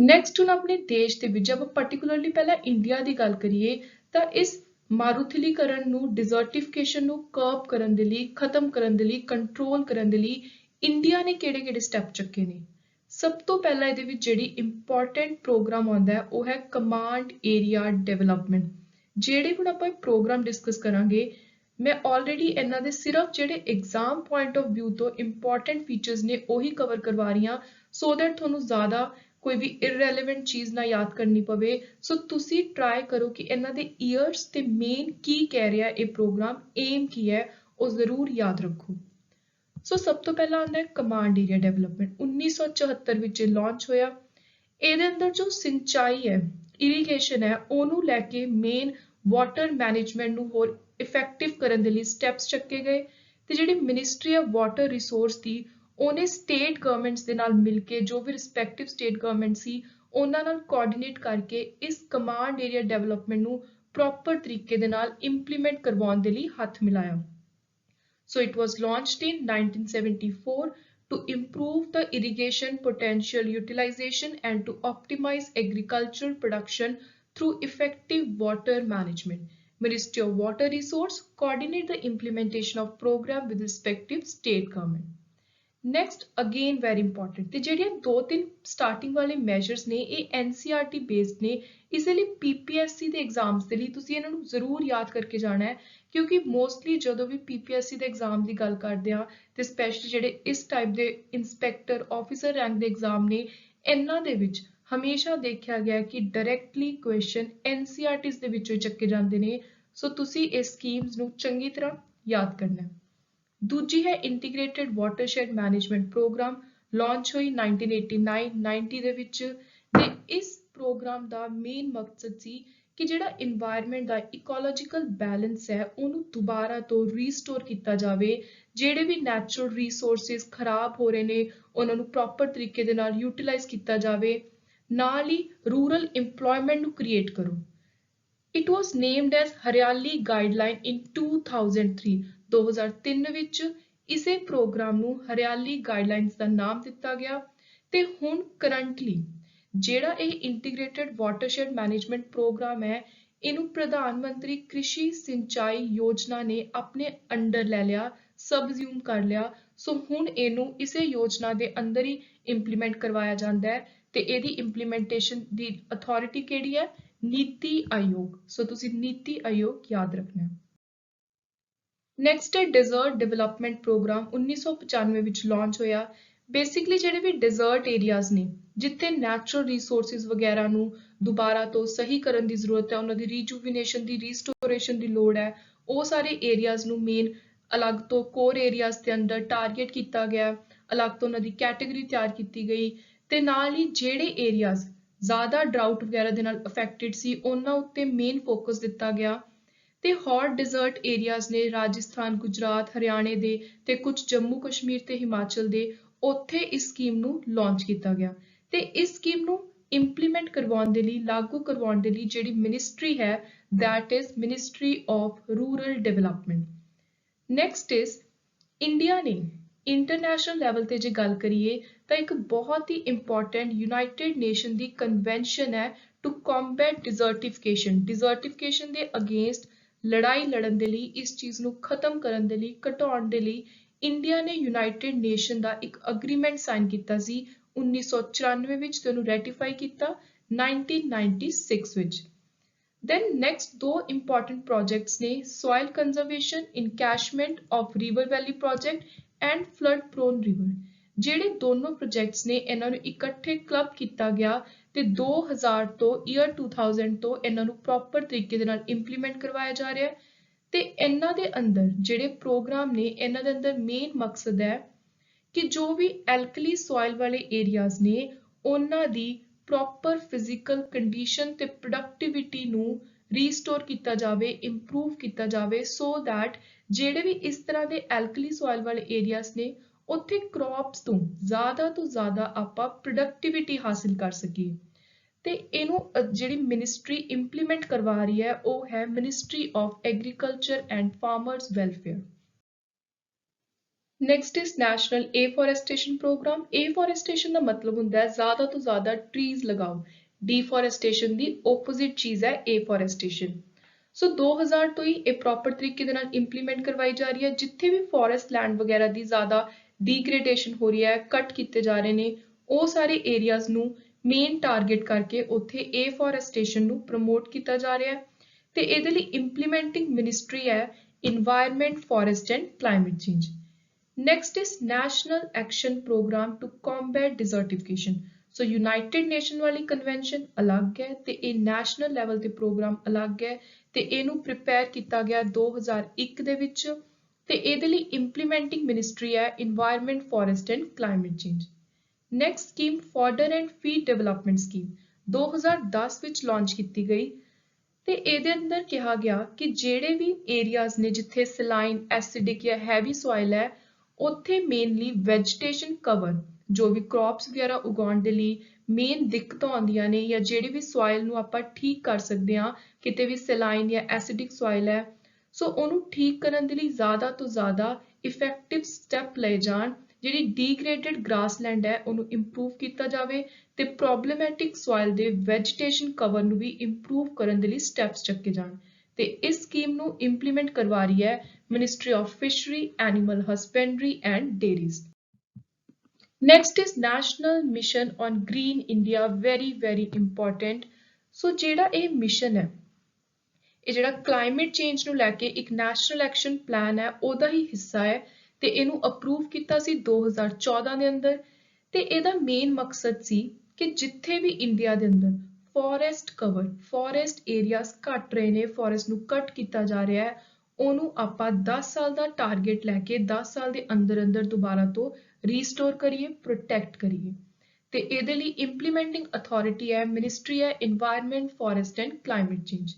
ਨੈਕਸਟ ਹੁਣ ਆਪਣੇ ਦੇਸ਼ ਦੇ ਵਿੱਚ, ਜਦ ਆਪਾਂ ਪਾਰਟਿਕੂਲਰਲੀ ਪਹਿਲਾਂ ਇੰਡੀਆ ਦੀ ਗੱਲ ਕਰੀਏ, ਤਾਂ ਇਸ ਮਾਰੂਥਲੀਕਰਨ ਨੂੰ, ਡਿਜ਼ਰਟੀਫਿਕੇਸ਼ਨ ਨੂੰ ਕਰਬ ਕਰਨ ਦੇ ਲਈ, ਖਤਮ ਕਰਨ ਦੇ ਲਈ, ਕੰਟਰੋਲ ਕਰਨ ਦੇ ਲਈ ਇੰਡੀਆ ਨੇ ਕਿਹੜੇ-ਕਿਹੜੇ ਸਟੈਪ ਚੱਕੇ ਨੇ। ਸਭ ਤੋਂ ਪਹਿਲਾਂ ਇਹਦੇ ਵਿੱਚ ਜਿਹੜੀ ਇੰਪੋਰਟੈਂਟ ਪ੍ਰੋਗਰਾਮ ਆਉਂਦਾ ਹੈ, ਉਹ ਹੈ ਕਮਾਂਡ ਏਰੀਆ ਡਿਵੈਲਪਮੈਂਟ। ਜਿਹੜੇ ਹੁਣ ਆਪਾਂ ਇਹ ਪ੍ਰੋਗਰਾਮ ਡਿਸਕਸ ਕਰਾਂਗੇ, ਮੈਂ ਆਲਰੇਡੀ ਇਹਨਾਂ ਦੇ ਸਿਰਫ ਜਿਹੜੇ ਐਗਜ਼ਾਮ ਪੁਆਇੰਟ ਆਫ ਵਿਊ ਤੋਂ ਇੰਪੋਰਟੈਂਟ ਫੀਚਰਸ ਨੇ ਉਹੀ ਕਵਰ ਕਰਵਾ ਰਹੀ ਹਾਂ, ਸੋ ਦੈਟ ਤੁਹਾਨੂੰ ਜ਼ਿਆਦਾ ਕੋਈ ਵੀ ਇਰਰੈਲੇਵੈਂਟ ਚੀਜ਼ ਨਾ ਯਾਦ ਕਰਨੀ ਪਵੇ। ਸੋ ਤੁਸੀਂ ਟਰਾਈ ਕਰੋ ਕਿ ਇਹਨਾਂ ਦੇ ਈਅਰਸ ਤੇ ਮੇਨ ਕੀ ਕਹਿ ਰਿਹਾ ਇਹ ਪ੍ਰੋਗਰਾਮ, ਏਮ ਕੀ ਹੈ, ਉਹ ਜ਼ਰੂਰ ਯਾਦ ਰੱਖੋ। ਸੋ ਸਭ ਤੋਂ ਪਹਿਲਾਂ ਆਉਂਦਾ ਹੈ ਕਮਾਂਡ ਏਰੀਆ ਡਿਵੈਲਪਮੈਂਟ। 1974 ਵਿੱਚ ਇਹ ਲਾਂਚ ਹੋਇਆ। ਇਹਦੇ ਅੰਦਰ ਜੋ ਸਿੰਚਾਈ ਹੈ, ਇਰੀਗੇਸ਼ਨ ਹੈ, ਉਹਨੂੰ ਲੈ ਕੇ ਮੇਨ ਵਾਟਰ ਮੈਨੇਜਮੈਂਟ ਨੂੰ ਹੋਰ ਇਫੈਕਟਿਵ ਕਰਨ ਦੇ ਲਈ ਸਟੈਪਸ ਚੱਕੇ ਗਏ, ਤੇ ਜਿਹੜੀ ਮਿਨਿਸਟਰੀ ਆਫ ਵਾਟਰ ਰਿਸੋਰਸ ਦੀ, ਉਹਨੇ ਸਟੇਟ ਗਵਰਨਮੈਂਟਸ ਦੇ ਨਾਲ ਮਿਲ ਕੇ, ਜੋ ਵੀ ਰਿਸਪੈਕਟਿਵ ਸਟੇਟ ਗਵਰਨਮੈਂਟ ਸੀ, ਉਹਨਾਂ ਨਾਲ ਕੋਆਰਡੀਨੇਟ ਕਰਕੇ ਇਸ ਕਮਾਂਡ ਏਰੀਆ ਡਿਵੈਲਪਮੈਂਟ ਨੂੰ ਪ੍ਰੋਪਰ ਤਰੀਕੇ ਦੇ ਨਾਲ ਇੰਪਲੀਮੈਂਟ ਕਰਵਾਉਣ ਦੇ ਲਈ ਹੱਥ ਮਿਲਾਇਆ। So it was launched in 1974 to improve the irrigation potential utilization and to optimize agricultural production through effective water management. Ministry of Water Resource coordinate the implementation of program with respective state government. Next again very important ਤੇ ਜਿਹੜੀਆਂ ਦੋ ਤਿੰਨ starting ਵਾਲੇ measures ਨੇ ਇਹ ਐਨਸੀਈਆਰਟੀ based ਨੇ ਇਸ ਲਈ ਪੀਪੀਐਸਸੀ ਦੇ ਐਗਜ਼ਾਮਸ ਦੇ ਲਈ ਤੁਸੀਂ ਇਹਨਾਂ ਨੂੰ ਜ਼ਰੂਰ ਯਾਦ ਕਰਕੇ ਜਾਣਾ ਹੈ ਕਿਉਂਕਿ ਮੋਸਟਲੀ ਜਦੋਂ ਵੀ ਪੀਪੀਐਸਸੀ ਦੇ ਐਗਜ਼ਾਮ ਦੀ ਗੱਲ ਕਰਦੇ ਆ ਤੇ ਸਪੈਸ਼ਲੀ ਜਿਹੜੇ ਇਸ ਟਾਈਪ ਦੇ ਇੰਸਪੈਕਟਰ ਆਫੀਸਰ ਰੈਂਕ ਦੇ ਐਗਜ਼ਾਮ ਨੇ ਇਹਨਾਂ ਦੇ ਵਿੱਚ ਹਮੇਸ਼ਾ ਦੇਖਿਆ ਗਿਆ ਕਿ ਡਾਇਰੈਕਟਲੀ ਕੁਐਸਚਨ ਐਨਸੀਈਆਰਟੀਜ਼ ਦੇ ਵਿੱਚੋਂ ਚੱਕੇ ਜਾਂਦੇ ਨੇ ਸੋ ਤੁਸੀਂ ਇਸ ਸਕੀਮਸ ਨੂੰ ਚੰਗੀ ਤਰ੍ਹਾਂ ਯਾਦ ਕਰਨਾ ਹੈ ਦੂਜੀ ਹੈ ਇੰਟੀਗ੍ਰੇਟਿਡ ਵਾਟਰਸ਼ੈਡ ਮੈਨੇਜਮੈਂਟ ਪ੍ਰੋਗਰਾਮ ਲਾਂਚ ਹੋਈ 1989-90 ਦੇ ਵਿੱਚ ਤੇ ਇਸ ਪ੍ਰੋਗਰਾਮ ਦਾ ਮੇਨ ਮਕਸਦ ਸੀ ਕਿ ਜਿਹੜਾ এনवायरमेंट ਦਾ ਇਕੋਲੋਜੀਕਲ ਬੈਲੈਂਸ ਹੈ ਉਹਨੂੰ ਦੁਬਾਰਾ ਤੋਂ ਰੀਸਟੋਰ ਕੀਤਾ ਜਾਵੇ ਜਿਹੜੇ ਵੀ ਨੈਚੁਰਲ ਰਿਸੋਰਸਿਸ ਖਰਾਬ ਹੋ ਰਹੇ ਨੇ ਉਹਨਾਂ ਨੂੰ ਪ੍ਰੋਪਰ ਤਰੀਕੇ ਦੇ ਨਾਲ ਯੂਟਿਲਾਈਜ਼ ਕੀਤਾ ਜਾਵੇ ਨਾਲ ਹੀ ਰੂਰਲ EMPLOYMENT ਨੂੰ ਕ੍ਰੀਏਟ ਕਰੋ It was named as Haryali Guideline in 2003 2003 ਵਿੱਚ ਇਸੇ ਪ੍ਰੋਗਰਾਮ ਨੂੰ ਹਰਿਆਲੀ ਗਾਈਡਲਾਈਨਸ ਦਾ ਨਾਮ ਦਿੱਤਾ ਗਿਆ ਤੇ ਹੁਣ ਕਰੰਟਲੀ ਜਿਹੜਾ ਇਹ ਇੰਟੀਗ੍ਰੇਟਿਡ ਵਾਟਰਸ਼ੈਡ ਮੈਨੇਜਮੈਂਟ ਪ੍ਰੋਗਰਾਮ ਹੈ ਇਹਨੂੰ ਪ੍ਰਧਾਨ ਮੰਤਰੀ ਕ੍ਰਿਸ਼ੀ ਸਿੰਚਾਈ ਯੋਜਨਾ ਨੇ ਆਪਣੇ ਅੰਡਰ ਲੈ ਲਿਆ ਸਬਜ਼ਿਊਮ ਕਰ ਲਿਆ ਸੋ ਹੁਣ ਇਹਨੂੰ ਇਸੇ ਯੋਜਨਾ ਦੇ ਅੰਦਰ ਹੀ ਇੰਪਲੀਮੈਂਟ ਕਰਵਾਇਆ ਜਾਂਦਾ ਹੈ ਤੇ ਇਹਦੀ ਇੰਪਲੀਮੈਂਟੇਸ਼ਨ ਦੀ ਅਥਾਰਟੀ ਕਿਹੜੀ ਹੈ ਨੀਤੀ ਆਯੋਗ ਸੋ ਤੁਸੀਂ ਨੀਤੀ ਆਯੋਗ ਯਾਦ ਰੱਖਣਾ ਹੈ ਨੈਕਸਟ ਹੈ ਡੈਜ਼ਰਟ ਡਿਵੈਲਪਮੈਂਟ ਪ੍ਰੋਗਰਾਮ 1995 ਵਿੱਚ ਲਾਂਚ ਹੋਇਆ ਬੇਸਿਕਲੀ ਜਿਹੜੇ ਵੀ ਡੈਜ਼ਰਟ ਏਰੀਆਜ਼ ਨੇ ਜਿੱਥੇ ਨੈਚੁਰਲ ਰਿਸੋਰਸਿਸ ਵਗੈਰਾ ਨੂੰ ਦੁਬਾਰਾ ਤੋਂ ਸਹੀ ਕਰਨ ਦੀ ਜ਼ਰੂਰਤ ਹੈ ਉਹਨਾਂ ਦੀ ਰੀਜੂਵਿਨੇਸ਼ਨ ਦੀ ਰੀਸਟੋਰੇਸ਼ਨ ਦੀ ਲੋੜ ਹੈ ਉਹ ਸਾਰੇ ਏਰੀਆਜ਼ ਨੂੰ ਮੇਨ ਅਲੱਗ ਤੋਂ ਕੋਰ ਏਰੀਆਜ਼ ਦੇ ਅੰਦਰ ਟਾਰਗੇਟ ਕੀਤਾ ਗਿਆ ਅਲੱਗ ਤੋਂ ਉਹਨਾਂ ਦੀ ਕੈਟਾਗਰੀ ਤਿਆਰ ਕੀਤੀ ਗਈ ਤੇ ਨਾਲ ਹੀ ਜਿਹੜੇ ਏਰੀਆਜ਼ ਜ਼ਿਆਦਾ ਡਰਾਊਟ ਵਗੈਰਾ ਦੇ ਨਾਲ ਅਫੈਕਟਡ ਸੀ ਉਹਨਾਂ ਉੱਤੇ ਮੇਨ ਫੋਕਸ ਦਿੱਤਾ ਗਿਆ ਤੇ ਹੌਟ ਡੈਜ਼ਰਟ ਏਰੀਆਜ਼ ਨੇ ਰਾਜਸਥਾਨ ਗੁਜਰਾਤ ਹਰਿਆਣੇ ਦੇ ਤੇ ਕੁਝ ਜੰਮੂ ਕਸ਼ਮੀਰ ਤੇ ਹਿਮਾਚਲ ਦੇ ਉੱਥੇ ਇਸ ਸਕੀਮ ਨੂੰ ਲਾਂਚ ਕੀਤਾ ਗਿਆ ਤੇ ਇਸ ਸਕੀਮ ਨੂੰ ਇੰਪਲੀਮੈਂਟ ਕਰਵਾਉਣ ਦੇ ਲਈ ਲਾਗੂ ਕਰਵਾਉਣ ਦੇ ਲਈ ਜਿਹੜੀ ਮਿਨਿਸਟਰੀ ਹੈ that is Ministry of Rural Development next is India ਨੇ ਇੰਟਰਨੈਸ਼ਨਲ ਲੈਵਲ ਤੇ ਜੇ ਗੱਲ ਕਰੀਏ ਤਾਂ ਇੱਕ ਬਹੁਤ ਹੀ ਇੰਪੋਰਟੈਂਟ ਯੂਨਾਈਟਿਡ ਨੇਸ਼ਨ ਦੀ ਕਨਵੈਨਸ਼ਨ ਹੈ ਟੂ ਕੰਬੈਟ ਡਿਜ਼ਰਟੀਫਿਕੇਸ਼ਨ ਦੇ ਅਗੇਂਸਟ ਲੜਾਈ ਲੜਨ ਦੇ ਲਈ ਇਸ ਚੀਜ਼ ਨੂੰ ਖਤਮ ਕਰਨ ਦੇ ਲਈ ਘਟਾਉਣ ਦੇ ਲਈ ਇੰਡੀਆ ਨੇ ਯੂਨਾਈਟਿਡ ਨੇਸ਼ਨ ਦਾ ਇੱਕ ਅਗਰੀਮੈਂਟ ਸਾਈਨ ਕੀਤਾ ਸੀ 1994 ਵਿੱਚ ਤੇ ਉਹਨੂੰ ਰੈਟੀਫਾਈ ਕੀਤਾ 1996 ਵਿੱਚ Then next ਦੋ important projects ਨੇ soil conservation encashment of river valley project and flood prone river ਜਿਹੜੇ ਦੋਨੋਂ ਪ੍ਰੋਜੈਕਟਸ ਨੇ ਇਹਨਾਂ ਨੂੰ ਇਕੱਠੇ ਕਲੱਬ ਕੀਤਾ ਗਿਆ ਤੇ 2000 ਤੋਂ ਈਅਰ 2000 ਤੋਂ ਇਹਨਾਂ ਨੂੰ ਪ੍ਰੋਪਰ ਤਰੀਕੇ ਦੇ ਨਾਲ ਇੰਪਲੀਮੈਂਟ ਕਰਵਾਇਆ ਜਾ ਰਿਹਾ ਤੇ ਇਹਨਾਂ ਦੇ ਅੰਦਰ ਜਿਹੜੇ ਪ੍ਰੋਗਰਾਮ ਨੇ ਇਹਨਾਂ ਦੇ ਅੰਦਰ ਮੇਨ ਮਕਸਦ ਹੈ ਕਿ ਜੋ ਵੀ ਐਲਕਲੀ ਸੋਇਲ ਵਾਲੇ ਏਰੀਆਜ਼ ਨੇ ਉਹਨਾਂ ਦੀ ਪ੍ਰੋਪਰ ਫਿਜ਼ੀਕਲ ਕੰਡੀਸ਼ਨ ਤੇ ਪ੍ਰੋਡਕਟਿਵਿਟੀ ਨੂੰ ਰੀਸਟੋਰ ਕੀਤਾ ਜਾਵੇ ਇੰਪਰੂਵ ਕੀਤਾ ਜਾਵੇ ਸੋ ਦੈਟ ਜਿਹੜੇ ਵੀ ਇਸ ਤਰ੍ਹਾਂ ਦੇ ਐਲਕਲੀ ਸੋਇਲ ਵਾਲੇ ਏਰੀਆਜ਼ ਨੇ ਉੱਥੇ ਕ੍ਰੌਪਸ ਤੋਂ ਜ਼ਿਆਦਾ ਆਪਾਂ ਪ੍ਰੋਡਕਟਿਵਿਟੀ ਹਾਸਿਲ ਕਰ ਸਕੀਏ ਤੇ ਇਹਨੂੰ ਜਿਹੜੀ ਮਿਨਿਸਟਰੀ ਇੰਪਲੀਮੈਂਟ ਕਰਵਾ ਰਹੀ ਹੈ ਉਹ ਹੈ ministry of agriculture and farmers welfare next is national afforestation programme afforestation ਦਾ ਮਤਲਬ ਹੁੰਦਾ ਹੈ ਜ਼ਿਆਦਾ ਤੋਂ ਜ਼ਿਆਦਾ ਟਰੀਜ਼ ਲਗਾਓ ਡੀਫੋਰੈਸਟੇਸ਼ਨ ਦੀ ਆਪੋਜ਼ਿਟ ਚੀਜ਼ ਹੈ ਏਫੋਰੈਸਟੇਸ਼ਨ ਸੋ 2000 ਤੋਂ ਹੀ ਇਹ ਪ੍ਰੋਪਰ ਤਰੀਕੇ ਦੇ ਨਾਲ ਇੰਪਲੀਮੈਂਟ ਕਰਵਾਈ ਜਾ ਰਹੀ ਹੈ ਜਿੱਥੇ ਵੀ ਫੋਰੈਸਟ ਲੈਂਡ ਵਗੈਰਾ ਦੀ ਜ਼ਿਆਦਾ ਡੀਗ੍ਰੇਡੇਸ਼ਨ ਹੋ ਰਹੀ ਹੈ ਕੱਟ ਕੀਤੇ ਜਾ ਰਹੇ ਨੇ ਉਹ ਸਾਰੇ ਏਰੀਆਜ਼ ਨੂੰ ਮੇਨ ਟਾਰਗੇਟ ਕਰਕੇ ਉੱਥੇ ਏਫੋਰੈਸਟੇਸ਼ਨ ਨੂੰ ਪ੍ਰਮੋਟ ਕੀਤਾ ਜਾ ਰਿਹਾ ਹੈ ਤੇ ਇਹਦੇ ਲਈ ਇੰਪਲੀਮੈਂਟਿੰਗ ਮਿਨਿਸਟਰੀ ਹੈ environment forest and climate change Next is National Action Program to Combat Desertification. So United Nation वाली convention अलग है ते ये national level ते program अलग है ते ਇਹਨੂੰ prepare ਕੀਤਾ ਗਿਆ 2001 ਦੇ ਵਿੱਚ ਤੇ ਇਹਦੇ ਲਈ implementing ministry ਹੈ environment forest and climate change. Next scheme fodder and feed development scheme 2010 ਵਿੱਚ launch ਕੀਤੀ ਗਈ ਤੇ ਇਹਦੇ ਅੰਦਰ ਕਿਹਾ ਗਿਆ ਕਿ ਜਿਹੜੇ ਵੀ areas ਨੇ ਜਿੱਥੇ saline acidic ਜਾਂ heavy soil ਹੈ ਉੱਥੇ ਮੇਨਲੀ ਵੈਜੀਟੇਸ਼ਨ ਕਵਰ ਜੋ ਵੀ ਕ੍ਰੌਪਸ ਵਗੈਰਾ ਉਗਾਉਣ ਦੇ ਲਈ ਮੇਨ ਦਿੱਕਤਾਂ ਆਉਂਦੀਆਂ ਨੇ ਜਾਂ ਜਿਹੜੀ ਵੀ ਸੋਇਲ ਨੂੰ ਆਪਾਂ ਠੀਕ ਕਰ ਸਕਦੇ ਹਾਂ ਕਿਤੇ ਵੀ ਸੈਲਾਈਨ ਜਾਂ ਐਸਿਡਿਕ ਸੋਇਲ ਹੈ ਸੋ ਉਹਨੂੰ ਠੀਕ ਕਰਨ ਦੇ ਲਈ ਜ਼ਿਆਦਾ ਤੋਂ ਜ਼ਿਆਦਾ ਇਫੈਕਟਿਵ ਸਟੈਪ ਲਏ ਜਾਣ ਜਿਹੜੀ ਡੀਗ੍ਰੇਡਡ ਗ੍ਰਾਸਲੈਂਡ ਹੈ ਉਹਨੂੰ ਇੰਪਰੂਵ ਕੀਤਾ ਜਾਵੇ ਤੇ ਪ੍ਰੋਬਲਮੈਟਿਕ ਸੋਇਲ ਦੇ ਵੈਜੀਟੇਸ਼ਨ ਕਵਰ ਨੂੰ ਵੀ ਇੰਪਰੂਵ ਕਰਨ ਦੇ ਲਈ ਸਟੈਪਸ ਚੱਕੇ ਜਾਣ ਤੇ ਇਸ ਸਕੀਮ ਨੂੰ ਇੰਪਲੀਮੈਂਟ ਕਰਵਾ ਰਹੀ ਹੈ ministry of fishery animal husbandry and dairies. Next is National Mission on Green India, very important। ਸੋ ਜਿਹੜਾ ਇਹ ਮਿਸ਼ਨ ਹੈ ਇਹ ਜਿਹੜਾ ਕਲਾਈਮੇਟ ਚੇਂਜ ਨੂੰ ਲੈ ਕੇ ਇੱਕ ਨੈਸ਼ਨਲ ਐਕਸ਼ਨ ਪਲਾਨ ਹੈ ਉਹਦਾ ਹੀ ਹਿੱਸਾ ਹੈ ਤੇ ਇਹਨੂੰ ਅਪਰੂਵ ਕੀਤਾ ਸੀ 2014 ਦੇ ਅੰਦਰ ਤੇ ਇਹਦਾ ਮੇਨ ਮਕਸਦ ਸੀ ਕਿ ਜਿੱਥੇ ਵੀ ਇੰਡੀਆ ਦੇ ਅੰਦਰ ਫੋਰੈਸਟ ਏਰੀਆਜ਼ ਘਟ ਰਹੇ ਨੇ, ਫੋਰੈਸਟ ਨੂੰ ਕੱਟ ਕੀਤਾ ਜਾ ਰਿਹਾ ਹੈ, ਉਹਨੂੰ ਆਪਾਂ 10 ਸਾਲ ਦਾ ਟਾਰਗੇਟ ਲੈ ਕੇ 10 ਸਾਲ ਦੇ ਅੰਦਰ ਦੁਬਾਰਾ ਤੋਂ ਰੀਸਟੋਰ ਕਰੀਏ, ਪ੍ਰੋਟੈਕਟ ਕਰੀਏ ਤੇ ਇਹਦੇ ਲਈ ਇੰਪਲੀਮੈਂਟਿੰਗ ਅਥਾਰਟੀ ਹੈ ਮਿਨਿਸਟਰੀ ਹੈ environment forest and climate change.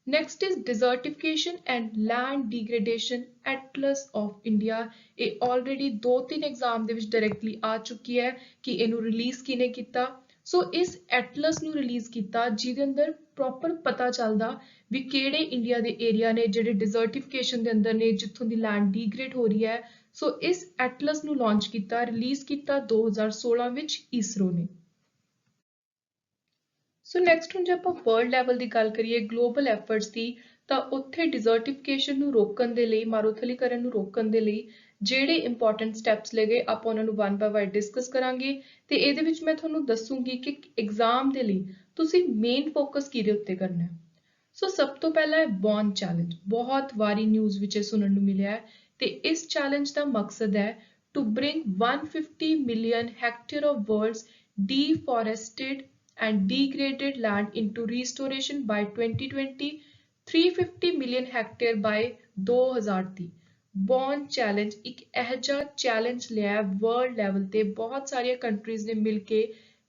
Next is desertification and land degradation atlas of India। ਇਹ already 2-3 ਐਗਜ਼ਾਮ ਦੇ ਵਿੱਚ ਡਾਇਰੈਕਟਲੀ ਆ ਚੁੱਕੀ ਹੈ ਕਿ ਇਹਨੂੰ ਰਿਲੀਜ਼ ਕਿਨੇ ਕੀਤਾ। ਸੋ ਇਸ ਐਟਲਸ ਨੂੰ ਰਿਲੀਜ਼ ਕੀਤਾ ਜਿਹਦੇ ਅੰਦਰ ਪ੍ਰੋਪਰ ਪਤਾ ਚੱਲਦਾ ਵੀ ਕਿਹੜੇ ਇੰਡੀਆ ਦੇ ਏਰੀਆ ਨੇ ਜਿਹੜੇ ਡਿਜ਼ਰਟੀਫਿਕੇਸ਼ਨ ਦੇ ਅੰਦਰ ਨੇ ਜਿੱਥੋਂ ਦੀ ਲੈਂਡ ਡੀਗ੍ਰੇਡ ਹੋ ਰਹੀ ਹੈ। ਸੋ ਇਸ ਐਟਲਸ ਨੂੰ ਲਾਂਚ ਕੀਤਾ, ਰਿਲੀਜ਼ ਕੀਤਾ 2016 ਵਿੱਚ ਈਸਰੋ ਨੇ। ਸੋ ਨੈਕਸਟ ਹੁਣ ਜੇ ਆਪਾਂ ਵਰਲਡ ਲੈਵਲ ਦੀ ਗੱਲ ਕਰੀਏ ਗਲੋਬਲ ਐਫਰਟਸ ਦੀ ਤਾਂ ਉੱਥੇ ਡਿਜ਼ਰਟੀਫਿਕੇਸ਼ਨ ਨੂੰ ਰੋਕਣ ਦੇ ਲਈ, ਮਾਰੂਥਲੀਕਰਨ ਨੂੰ ਰੋਕਣ ਦੇ ਲਈ ਜਿਹੜੇ ਇੰਪੋਰਟੈਂਟ ਸਟੈਪਸ ਲਏ ਗਏ ਆਪਾਂ ਉਹਨਾਂ ਨੂੰ ਵਨ ਬਾਏ ਵਨ ਡਿਸਕਸ ਕਰਾਂਗੇ ਤੇ ਇਹਦੇ ਵਿੱਚ ਮੈਂ ਤੁਹਾਨੂੰ ਦੱਸੂਗੀ ਕਿ ਐਗਜ਼ਾਮ ਦੇ ਲਈ ਤੁਸੀਂ ਮੇਨ ਫੋਕਸ ਕਿਹਦੇ ਉੱਤੇ ਕਰਨਾ ਹੈ। ਸੋ ਸਭ ਤੋਂ ਪਹਿਲਾਂ ਹੈ ਬੌਨ ਚੈਲੰਜ, ਬਹੁਤ ਵਾਰੀ ਨਿਊਜ਼ ਵਿੱਚ ਇਹ ਸੁਣਨ ਨੂੰ ਮਿਲਿਆ ਹੈ ਤੇ ਇਸ ਚੈਲੰਜ ਦਾ ਮਕਸਦ ਹੈ to bring 150 million hectare of worlds deforested and degraded land into restoration by 2020, 350 million hectare by 2030। Bonn challenge ਇੱਕ ਇਹੋ ਜਿਹਾ ਚੈਲੰਜ ਲਿਆ ਵਰਲਡ ਲੈਵਲ ਤੇ ਬਹੁਤ ਸਾਰੀਆਂ ਕੰਟਰੀਜ਼ ਨੇ ਮਿਲ ਕੇ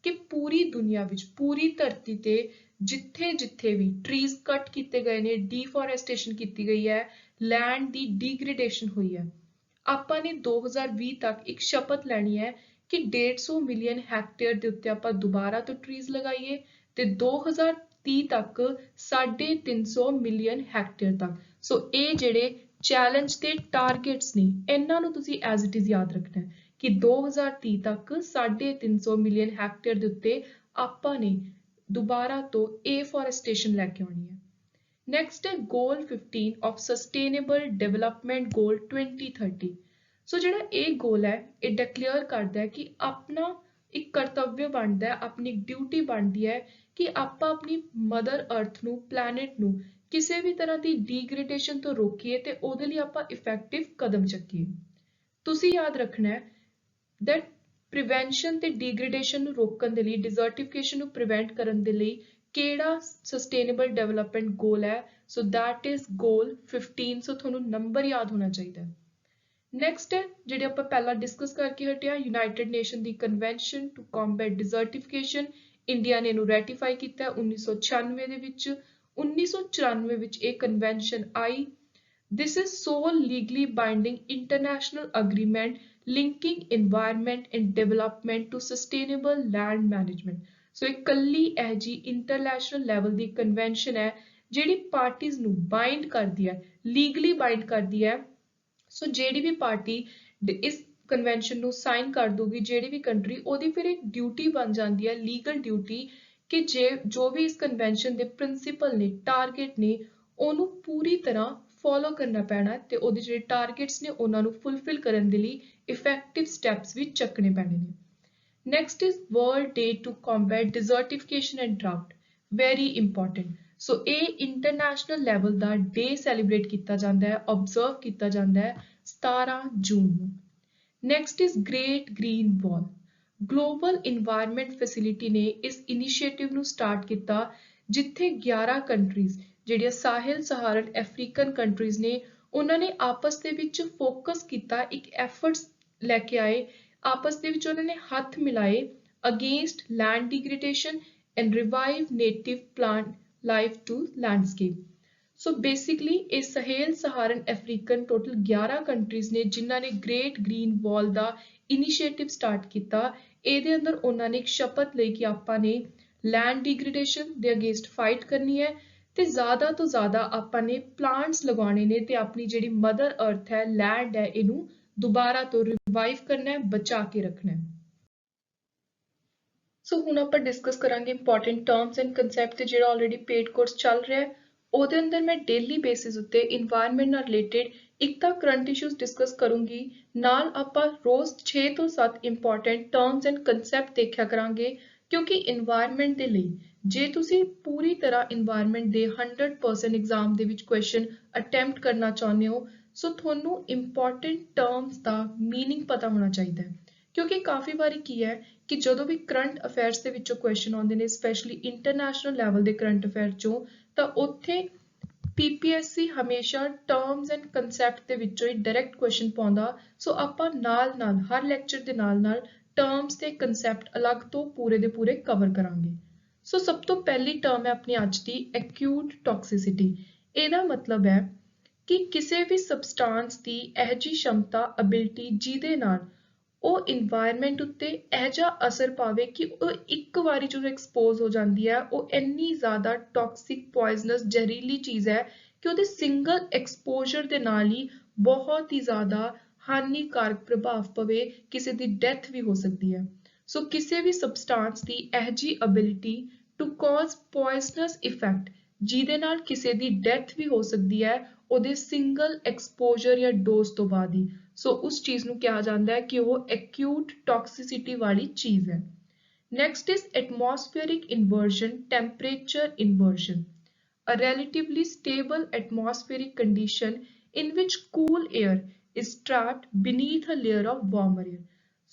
ਕਿ ਪੂਰੀ ਦੁਨੀਆ ਵਿੱਚ, ਪੂਰੀ ਧਰਤੀ ਤੇ ਜਿੱਥੇ ਜਿੱਥੇ ਵੀ ਟਰੀਜ਼ ਕੱਟ ਕੀਤੇ ਗਏ ਨੇ, ਡੀਫੋਰੈਸਟੇਸ਼ਨ ਕੀਤੀ ਗਈ ਹੈ, ਲੈਂਡ ਦੀ ਡੀਗ੍ਰੇਡੇਸ਼ਨ ਹੋਈ ਹੈ, ਆਪਾਂ ਨੇ 2020 ਤੱਕ ਇੱਕ ਸ਼ਪਥ ਲੈਣੀ ਹੈ ਕਿ 150 ਮਿਲੀਅਨ ਹੈਕਟੇਅਰ ਦੇ ਉੱਤੇ ਆਪਾਂ ਦੁਬਾਰਾ ਤੋਂ ਟਰੀਜ਼ ਲਗਾਈਏ ਤੇ 2030 ਤੱਕ 350 ਮਿਲੀਅਨ ਹੈਕਟੇਅਰ ਤੱਕ। ਸੋ ਇਹ ਜਿਹੜੇ ਚੈਲੰਜ ਦੇ ਟਾਰਗੇਟਸ ਨੇ ਇਹਨਾਂ ਨੂੰ ਤੁਸੀਂ ਐਜ਼ ਇਟ ਇਜ਼ ਯਾਦ ਰੱਖਣਾ ਹੈ ਕਿ 2030 ਤੱਕ 350 ਮਿਲੀਅਨ ਹੈਕਟੇਅਰ ਦੇ ਉੱਤੇ ਆਪਾਂ ਨੇ ਦੁਬਾਰਾ ਤੋਂ ਏਫੋਰੈਸਟੇਸ਼ਨ ਲੈ ਕੇ ਆਉਣੀ ਹੈ। ਨੈਕਸਟ ਹੈ ਗੋਲ 15 ਆਫ ਸਸਟੇਨੇਬਲ ਡਿਵੈਲਪਮੈਂਟ ਗੋਲ 2030। ਸੋ ਜਿਹੜਾ ਇਹ ਗੋਲ ਹੈ ਇਹ ਡਿਕਲੇਅਰ ਕਰਦਾ ਹੈ ਕਿ ਆਪਣਾ ਇੱਕ ਕਰਤੱਵਯ ਬਣਦਾ ਹੈ, ਆਪਣੀ ਡਿਊਟੀ ਬਣਦੀ ਹੈ ਕਿ ਆਪਾਂ ਆਪਣੀ ਮਦਰ ਅਰਥ ਨੂੰ, ਪਲੈਨਟ ਨੂੰ ਕਿਸੇ ਵੀ ਤਰ੍ਹਾਂ ਦੀ ਡੀਗ੍ਰੇਡੇਸ਼ਨ ਤੋਂ ਰੋਕੀਏ ਤੇ ਉਹਦੇ ਲਈ ਆਪਾਂ ਇਫੈਕਟਿਵ ਕਦਮ ਚੱਕੀਏ। ਤੁਸੀਂ ਯਾਦ ਰੱਖਣਾ ਹੈ that ਪ੍ਰੀਵੈਂਸ਼ਨ ਤੇ ਡੀਗ੍ਰੇਡੇਸ਼ਨ ਨੂੰ ਰੋਕਣ ਦੇ ਲਈ, ਡਿਜ਼ਰਟੀਫਿਕੇਸ਼ਨ ਨੂੰ ਪ੍ਰੀਵੈਂਟ ਕਰਨ ਦੇ ਲਈ ਕਿਹੜਾ ਸਸਟੇਨੇਬਲ ਡਿਵੈਲਪਮੈਂਟ ਗੋਲ ਹੈ। ਸੋ that is goal 15। ਸੋ ਤੁਹਾਨੂੰ ਨੰਬਰ ਯਾਦ ਹੋਣਾ ਚਾਹੀਦਾ ਹੈ। ਨੈਕਸਟ ਹੈ ਜਿਹੜੇ ਆਪਾਂ ਪਹਿਲਾਂ ਡਿਸਕਸ ਕਰਕੇ ਹਟਿਆ United nation the convention to combat ਡਿਜ਼ਰਟੀਫਿਕੇਸ਼ਨ। India ਨੇ ਇਹਨੂੰ ਰੈਟੀਫਾਈ ਕੀਤਾ 1996 ਦੇ ਵਿੱਚ। 1994 ਵਿੱਚ ਇਹ convention I. This is sole legally binding international agreement linking environment and development to sustainable land management। ਸੋ ਇਹ ਕੱਲੀ ਇਹ ਜੀ ਇੰਟਰਨੈਸ਼ਨਲ ਲੈਵਲ ਦੀ ਕਨਵੈਨਸ਼ਨ ਹੈ ਜਿਹੜੀ ਪਾਰਟੀਜ਼ ਨੂੰ ਬਾਈਂਡ ਕਰਦੀ ਹੈ, ਲੀਗਲੀ ਬਾਈਂਡ ਕਰਦੀ ਹੈ। ਸੋ ਜਿਹੜੀ ਵੀ ਪਾਰਟੀ ਇਸ ਕਨਵੈਨਸ਼ਨ ਨੂੰ ਸਾਈਨ ਕਰ ਦੂਗੀ, ਜਿਹੜੀ ਵੀ ਕੰਟਰੀ, ਉਹਦੀ ਫਿਰ ਇੱਕ ਡਿਊਟੀ ਬਣ ਜਾਂਦੀ ਹੈ, ਲੀਗਲ ਡਿਊਟੀ, ਕਿ ਜੋ ਵੀ ਇਸ ਕਨਵੈਨਸ਼ਨ ਦੇ ਪ੍ਰਿੰਸੀਪਲ ਨੇ, ਟਾਰਗੇਟ ਨੇ, ਉਹਨੂੰ ਪੂਰੀ ਤਰ੍ਹਾਂ ਫੋਲੋ ਕਰਨਾ ਪੈਣਾ ਤੇ ਉਹਦੇ ਜਿਹੜੇ ਟਾਰਗੇਟਸ ਨੇ ਉਹਨਾਂ ਨੂੰ ਫੁੱਲਫਿਲ ਕਰਨ ਦੇ ਲਈ ਇਫੈਕਟਿਵ ਸਟੈਪਸ ਵੀ ਚੱਕਣੇ ਪੈਣੇ ਨੇ। Next is world day to combat desertification and drought, very important. So ਇਹ ਇੰਟਰਨੈਸ਼ਨਲ ਲੈਵਲ ਦਾ ਡੇ ਸੈਲੀਬ੍ਰੇਟ ਕੀਤਾ ਜਾਂਦਾ ਹੈ, ਓਬਜ਼ਰਵ ਕੀਤਾ ਜਾਂਦਾ ਹੈ 17 ਜੂਨ ਨੂੰ। Next is Great green Wall. Global Environment Facility ਨੇ ਇਸ ਇਨੀਸ਼ੀਏਟਿਵ ਨੂੰ ਸਟਾਰਟ ਕੀਤਾ ਜਿੱਥੇ 11 ਕੰਟਰੀਜ਼ ਜਿਹੜੀਆਂ ਸਾਹਿਲ ਸਹਾਰਨ ਅਫਰੀਕਨ ਕੰਟਰੀਜ਼ ਨੇ ਉਹਨਾਂ ਨੇ ਆਪਸ ਦੇ ਵਿੱਚ ਫੋਕਸ ਕੀਤਾ, ਇੱਕ ਐਫਰਟਸ ਲੈ ਕੇ ਆਏ, ਆਪਸ ਦੇ ਵਿੱਚ ਉਹਨਾਂ ਨੇ ਹੱਥ ਮਿਲਾਏ against land degradation and revive native plant life to landscape. So basically ਇਹ Sahel Saharan African total 11 countries ਨੇ ਜਿਨ੍ਹਾਂ ਨੇ ਗ੍ਰੇਟ ਗ੍ਰੀਨ ਵਾਲ ਦਾ ਇਨੀਸ਼ੀਏਟਿਵ ਸਟਾਰਟ ਕੀਤਾ। ਇਹਦੇ ਅੰਦਰ ਉਹਨਾਂ ਨੇ ਇੱਕ ਸ਼ਪਥ ਲਈ ਕਿ ਆਪਾਂ ਨੇ ਲੈਂਡ ਡੀਗ੍ਰੇਡੇਸ਼ਨ ਦੇ ਅਗੇਂਸਟ ਫਾਈਟ ਕਰਨੀ ਹੈ ਤੇ ਜ਼ਿਆਦਾ ਤੋਂ ਜ਼ਿਆਦਾ ਆਪਾਂ ਨੇ ਪਲਾਂਟਸ ਲਗਾਉਣੇ ਨੇ ਤੇ ਆਪਣੀ ਜਿਹੜੀ ਮਦਰ ਅਰਥ ਹੈ, ਲੈਂਡ ਹੈ, ਇਹਨੂੰ ਦੁਬਾਰਾ ਤੋਂ ਰਿਵਾਈਵ ਕਰਨਾ ਹੈ, ਬਚਾ ਕੇ ਰੱਖਣਾ ਹੈ। ਸੋ ਹੁਣ ਆਪਾਂ ਡਿਸਕਸ ਕਰਾਂਗੇ ਇੰਪੋਰਟੈਂਟ ਟਰਮਸ ਐਂਡ ਕਨਸੈਪਟ ਤੇ ਜਿਹੜਾ ਆਲਰੇਡੀ ਪੇਡ ਕੋਰਸ ਚੱਲ ਰਿਹਾ ਹੈ ਉਹਦੇ ਅੰਦਰ ਮੈਂ ਡੇਲੀ ਬੇਸਿਸ ਉੱਤੇ ਇਨਵਾਇਰਨਮੈਂਟ ਨਾਲ ਰਿਲੇਟਡ ਇੱਕ ਤਾਂ ਕਰੰਟ ਇਸ਼ੂਜ਼ ਡਿਸਕਸ ਕਰੂੰਗੀ, ਨਾਲ ਆਪਾਂ ਰੋਜ਼ 6 ਤੋਂ 7 ਇੰਪੋਰਟੈਂਟ ਟਰਮਸ ਐਂਡ ਕਨਸੈਪਟ ਦੇਖਿਆ ਕਰਾਂਗੇ, ਕਿਉਂਕਿ ਇਨਵਾਇਰਨਮੈਂਟ ਦੇ ਲਈ ਜੇ ਤੁਸੀਂ ਪੂਰੀ ਤਰ੍ਹਾਂ ਇਨਵਾਇਰਨਮੈਂਟ ਦੇ 100% ਐਗਜ਼ਾਮ ਦੇ ਵਿੱਚ ਕੁਐਸਚਨ ਅਟੈਂਪਟ ਕਰਨਾ ਚਾਹੁੰਦੇ ਹੋ, ਸੋ ਤੁਹਾਨੂੰ ਇੰਪੋਰਟੈਂਟ ਟਰਮਸ ਦਾ ਮੀਨਿੰਗ ਪਤਾ ਹੋਣਾ ਚਾਹੀਦਾ ਹੈ। ਕਿਉਂਕਿ ਕਾਫੀ ਵਾਰੀ ਕੀ ਹੈ ਕਿ ਜਦੋਂ ਵੀ ਕਰੰਟ ਅਫੇਅਰਸ ਦੇ ਵਿੱਚੋਂ ਕੁਐਸਚਨ ਆਉਂਦੇ ਨੇ, ਸਪੈਸ਼ਲੀ ਇੰਟਰਨੈਸ਼ਨਲ ਲੈਵਲ ਦੇ ਕਰੰਟ ਅਫੇਅਰ ਚੋਂ, ਤਾਂ ਉੱਥੇ ਪੀਪੀਐਸਸੀ ਹਮੇਸ਼ਾ ਟਰਮਸ ਐਂਡ ਕਨਸੈਪਟ ਦੇ ਵਿੱਚੋਂ ਹੀ ਡਾਇਰੈਕਟ ਕੁਐਸਚਨ ਪਾਉਂਦਾ। ਸੋ ਆਪਾਂ ਨਾਲ ਹਰ ਲੈਕਚਰ ਦੇ ਨਾਲ ਟਰਮਸ ਤੇ ਕਨਸੈਪਟ ਅਲੱਗ ਤੋਂ ਪੂਰੇ ਦੇ ਪੂਰੇ ਕਵਰ ਕਰਾਂਗੇ। ਸੋ ਸਭ ਤੋਂ ਪਹਿਲੀ ਟਰਮ ਹੈ ਆਪਣੀ ਅੱਜ ਦੀ ਐਕਿਊਟ ਟੌਕਸਿਸਿਟੀ। ਇਹਦਾ ਮਤਲਬ ਹੈ ਕਿ ਕਿਸੇ ਵੀ ਸਬਸਟੈਂਸ ਦੀ ਇਹੋ ਜਿਹੀ ਸ਼ਮਤਾ, ਅਬਿਲਿਟੀ ਜਿਹਦੇ ਨਾਲ ਉਹ ਇਨਵਾਇਰਨਮੈਂਟ ਉੱਤੇ ਇਹੋ ਜਿਹਾ ਅਸਰ ਪਾਵੇ ਕਿ ਉਹ ਇੱਕ ਵਾਰੀ ਜਦੋਂ ਐਕਸਪੋਜ਼ ਹੋ ਜਾਂਦੀ ਹੈ, ਉਹ ਇੰਨੀ ਜ਼ਿਆਦਾ ਟੌਕਸਿਕ, ਪੋਇਜ਼ਨਸ, ਜ਼ਹਿਰੀਲੀ ਚੀਜ਼ ਹੈ ਕਿ ਉਹਦੇ ਸਿੰਗਲ ਐਕਸਪੋਜ਼ਰ ਦੇ ਨਾਲ ਹੀ ਬਹੁਤ ਹੀ ਜ਼ਿਆਦਾ ਹਾਨੀਕਾਰਕ ਪ੍ਰਭਾਵ ਪਵੇ, ਕਿਸੇ ਦੀ ਡੈਥ ਵੀ ਹੋ ਸਕਦੀ ਹੈ। ਸੋ ਕਿਸੇ ਵੀ ਸਬਸਟੈਂਸ ਦੀ ਇਹੋ ਜਿਹੀ ability to cause poisonous effect ਜਿਹਦੇ ਨਾਲ ਕਿਸੇ ਦੀ ਡੈਥ ਵੀ ਹੋ ਸਕਦੀ ਹੈ ਉਹਦੇ ਸਿੰਗਲ ਐਕਸਪੋਜ਼ਰ ਜਾਂ ਡੋਜ਼ ਤੋਂ ਬਾਅਦ ਹੀ, ਸੋ ਉਸ ਚੀਜ਼ ਨੂੰ ਕਿਹਾ ਜਾਂਦਾ ਹੈ ਕਿ ਉਹ ਐਕਿਊਟ ਟੌਕਸਿਸਿਟੀ ਵਾਲੀ ਚੀਜ਼ ਹੈ। Next is atmospheric inversion, temperature inversion, a relatively stable atmospheric condition in which cool air is trapped beneath a layer of warmer air.